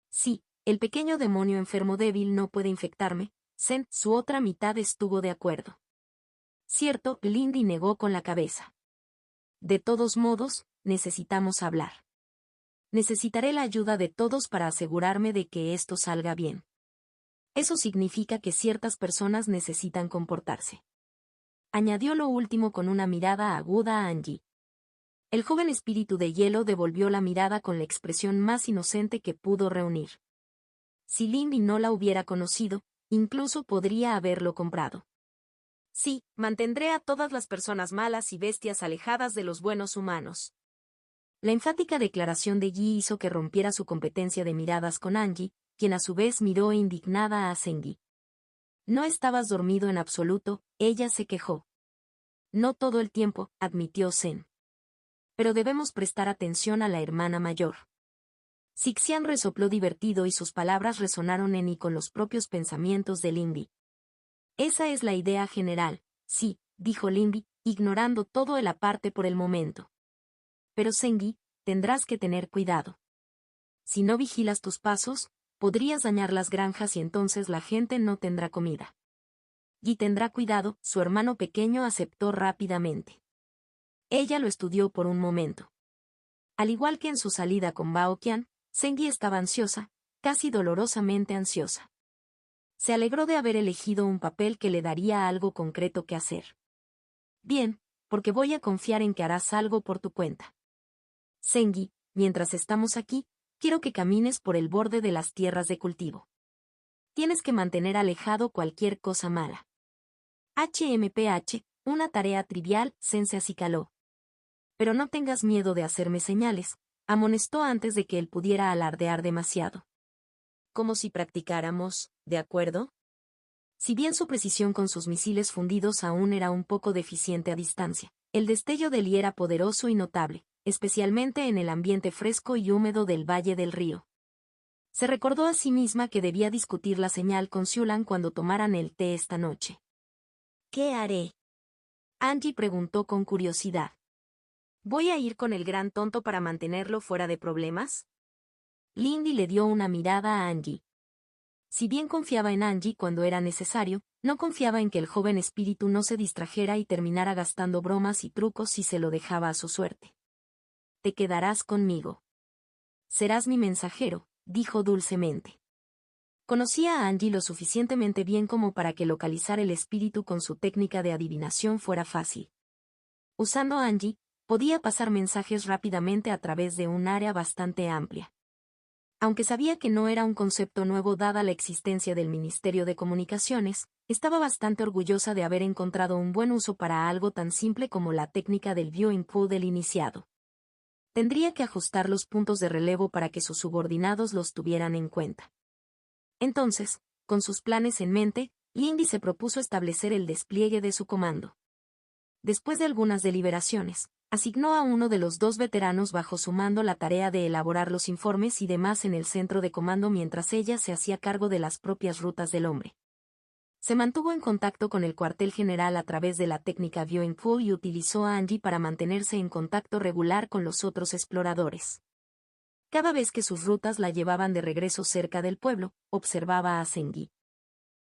Sí, el pequeño demonio enfermo débil no puede infectarme, Zen, su otra mitad estuvo de acuerdo. Cierto, Lindy negó con la cabeza. De todos modos, necesitamos hablar. Necesitaré la ayuda de todos para asegurarme de que esto salga bien. Eso significa que ciertas personas necesitan comportarse. Añadió lo último con una mirada aguda a Angie. El joven espíritu de hielo devolvió la mirada con la expresión más inocente que pudo reunir. Si Lindy no la hubiera conocido, incluso podría haberlo comprado. Sí, mantendré a todas las personas malas y bestias alejadas de los buenos humanos. La enfática declaración de Yi hizo que rompiera su competencia de miradas con Angie, quien a su vez miró indignada a Zengi. No estabas dormido en absoluto, ella se quejó. No todo el tiempo, admitió Zen. Pero debemos prestar atención a la hermana mayor. Sixian resopló divertido y sus palabras resonaron en y con los propios pensamientos de Lindy. Esa es la idea general, sí, dijo Lindy, ignorando todo el aparte por el momento. Pero Zengi, tendrás que tener cuidado. Si no vigilas tus pasos, podrías dañar las granjas y entonces la gente no tendrá comida. Y tendrá cuidado, su hermano pequeño aceptó rápidamente. Ella lo estudió por un momento. Al igual que en su salida con Bao Qian, Zengi estaba ansiosa, casi dolorosamente ansiosa. Se alegró de haber elegido un papel que le daría algo concreto que hacer. Bien, porque voy a confiar en que harás algo por tu cuenta. Zengi, mientras estamos aquí, quiero que camines por el borde de las tierras de cultivo. Tienes que mantener alejado cualquier cosa mala. HMPH, una tarea trivial, Zen se acicaló. Pero no tengas miedo de hacerme señales, amonestó antes de que él pudiera alardear demasiado. Como si practicáramos, ¿de acuerdo? Si bien su precisión con sus misiles fundidos aún era un poco deficiente a distancia, el destello de Li era poderoso y notable, especialmente en el ambiente fresco y húmedo del Valle del Río. Se recordó a sí misma que debía discutir la señal con Xulan cuando tomaran el té esta noche. ¿Qué haré? Angie preguntó con curiosidad. ¿Voy a ir con el gran tonto para mantenerlo fuera de problemas? Lindy le dio una mirada a Angie. Si bien confiaba en Angie cuando era necesario, no confiaba en que el joven espíritu no se distrajera y terminara gastando bromas y trucos si se lo dejaba a su suerte. Te quedarás conmigo. Serás mi mensajero, dijo dulcemente. Conocía a Angie lo suficientemente bien como para que localizar el espíritu con su técnica de adivinación fuera fácil. Usando a Angie, podía pasar mensajes rápidamente a través de un área bastante amplia. Aunque sabía que no era un concepto nuevo dada la existencia del Ministerio de Comunicaciones, estaba bastante orgullosa de haber encontrado un buen uso para algo tan simple como la técnica del viewing pool del iniciado. Tendría que ajustar los puntos de relevo para que sus subordinados los tuvieran en cuenta. Entonces, con sus planes en mente, Lindy se propuso establecer el despliegue de su comando. Después de algunas deliberaciones, asignó a uno de los dos veteranos bajo su mando la tarea de elaborar los informes y demás en el centro de comando mientras ella se hacía cargo de las propias rutas del hombre. Se mantuvo en contacto con el cuartel general a través de la técnica Viewing Pool y utilizó a Angie para mantenerse en contacto regular con los otros exploradores. Cada vez que sus rutas la llevaban de regreso cerca del pueblo, observaba a Zengi.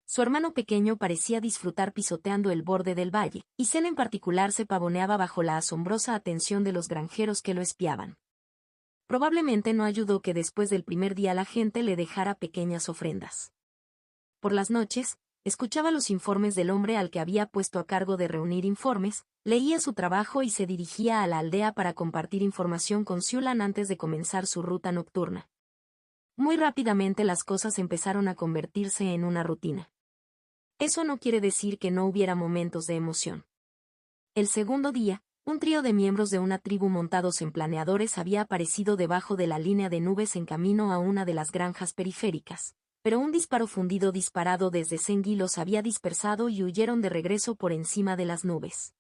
Su hermano pequeño parecía disfrutar pisoteando el borde del valle, y Zen en particular se pavoneaba bajo la asombrosa atención de los granjeros que lo espiaban. Probablemente no ayudó que después del primer día la gente le dejara pequeñas ofrendas. Por las noches, escuchaba los informes del hombre al que había puesto a cargo de reunir informes, leía su trabajo y se dirigía a la aldea para compartir información con Xulan antes de comenzar su ruta nocturna. Muy rápidamente las cosas empezaron a convertirse en una rutina. Eso no quiere decir que no hubiera momentos de emoción. El segundo día, Un trío de miembros de una tribu montados en planeadores había aparecido debajo de la línea de nubes en camino a una de las granjas periféricas, pero un disparo fundido disparado desde Sengi los había dispersado y huyeron de regreso por encima de las nubes.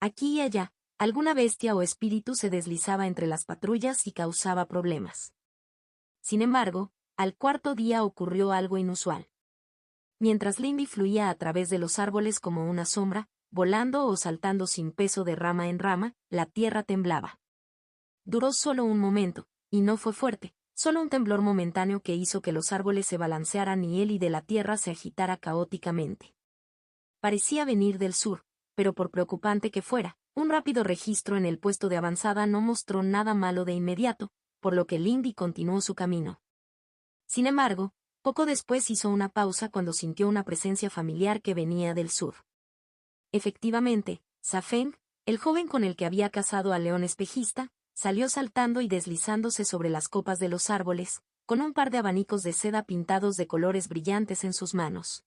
Aquí y allá, alguna bestia o espíritu se deslizaba entre las patrullas y causaba problemas. Sin embargo, al cuarto día ocurrió algo inusual. Mientras Lindy fluía a través de los árboles como una sombra, volando o saltando sin peso de rama en rama, la tierra temblaba. Duró solo un momento, y no fue fuerte, solo un temblor momentáneo que hizo que los árboles se balancearan y él y de la tierra se agitara caóticamente. Parecía venir del sur, pero por preocupante que fuera, un rápido registro en el puesto de avanzada no mostró nada malo de inmediato, por lo que Lindy continuó su camino. Sin embargo, poco después hizo una pausa cuando sintió una presencia familiar que venía del sur. Efectivamente, Safeng, el joven con el que había cazado al león espejista, salió saltando y deslizándose sobre las copas de los árboles, con un par de abanicos de seda pintados de colores brillantes en sus manos.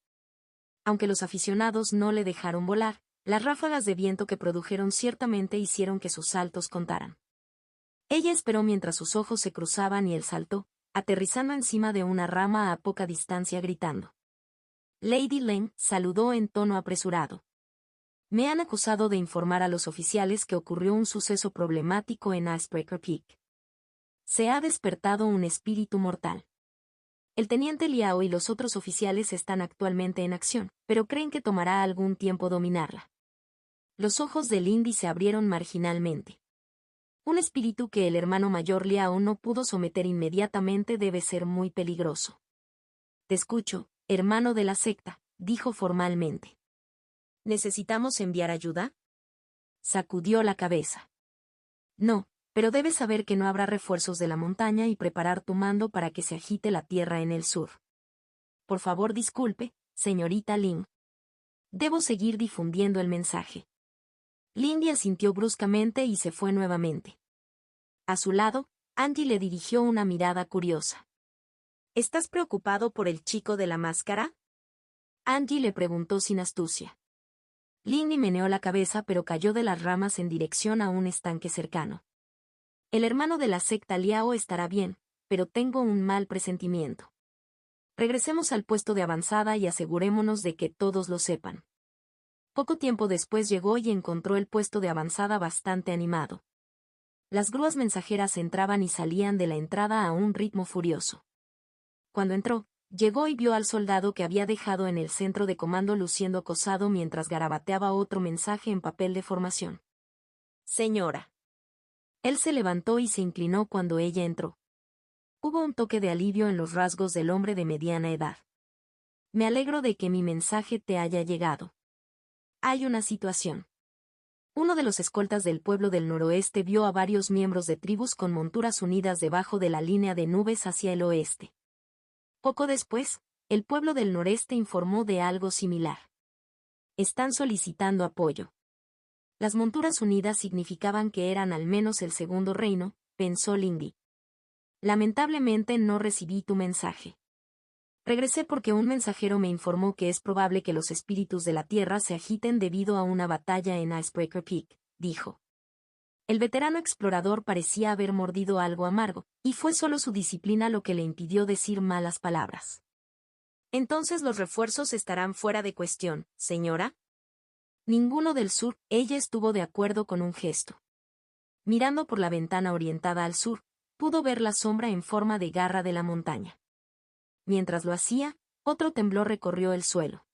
Aunque los aficionados no le dejaron volar, las ráfagas de viento que produjeron ciertamente hicieron que sus saltos contaran. Ella esperó mientras sus ojos se cruzaban y él saltó, aterrizando encima de una rama a poca distancia gritando. Lady Leng saludó en tono apresurado. Me han acusado de informar a los oficiales que ocurrió un suceso problemático en Icebreaker Peak. Se ha despertado un espíritu mortal. El teniente Liao y los otros oficiales están actualmente en acción, pero creen que tomará algún tiempo dominarla. Los ojos de Lindy se abrieron marginalmente. Un espíritu que el hermano mayor Liao no pudo someter inmediatamente debe ser muy peligroso. Te escucho, hermano de la secta, dijo formalmente. ¿Necesitamos enviar ayuda? Sacudió la cabeza. No, pero debes saber que no habrá refuerzos de la montaña y preparar tu mando para que se agite la tierra en el sur. Por favor disculpe, señorita Ling. Debo seguir difundiendo el mensaje. Lindy asintió bruscamente y se fue nuevamente. A su lado, Angie le dirigió una mirada curiosa. ¿Estás preocupado por el chico de la máscara? Angie le preguntó sin astucia. Lindy meneó la cabeza pero cayó de las ramas en dirección a un estanque cercano. El hermano de la secta Liao estará bien, pero tengo un mal presentimiento. Regresemos al puesto de avanzada y asegurémonos de que todos lo sepan. Poco tiempo después llegó y encontró el puesto de avanzada bastante animado. Las grúas mensajeras entraban y salían de la entrada a un ritmo furioso. Cuando entró, llegó y vio al soldado que había dejado en el centro de comando luciendo acosado mientras garabateaba otro mensaje en papel de formación. Señora. Él se levantó y se inclinó cuando ella entró. Hubo un toque de alivio en los rasgos del hombre de mediana edad. Me alegro de que mi mensaje te haya llegado. Hay una situación. Uno de los escoltas del pueblo del noroeste vio a varios miembros de tribus con monturas unidas debajo de la línea de nubes hacia el oeste. Poco después, el pueblo del noreste informó de algo similar. Están solicitando apoyo. Las monturas unidas significaban que eran al menos el segundo reino, pensó Lindy. Lamentablemente no recibí tu mensaje. Regresé porque un mensajero me informó que es probable que los espíritus de la tierra se agiten debido a una batalla en Icebreaker Peak, dijo. El veterano explorador parecía haber mordido algo amargo, y fue solo su disciplina lo que le impidió decir malas palabras. Entonces los refuerzos estarán fuera de cuestión, señora. Ninguno del sur, ella estuvo de acuerdo con un gesto. Mirando por la ventana orientada al sur, pudo ver la sombra en forma de garra de la montaña. Mientras lo hacía, otro temblor recorrió el suelo.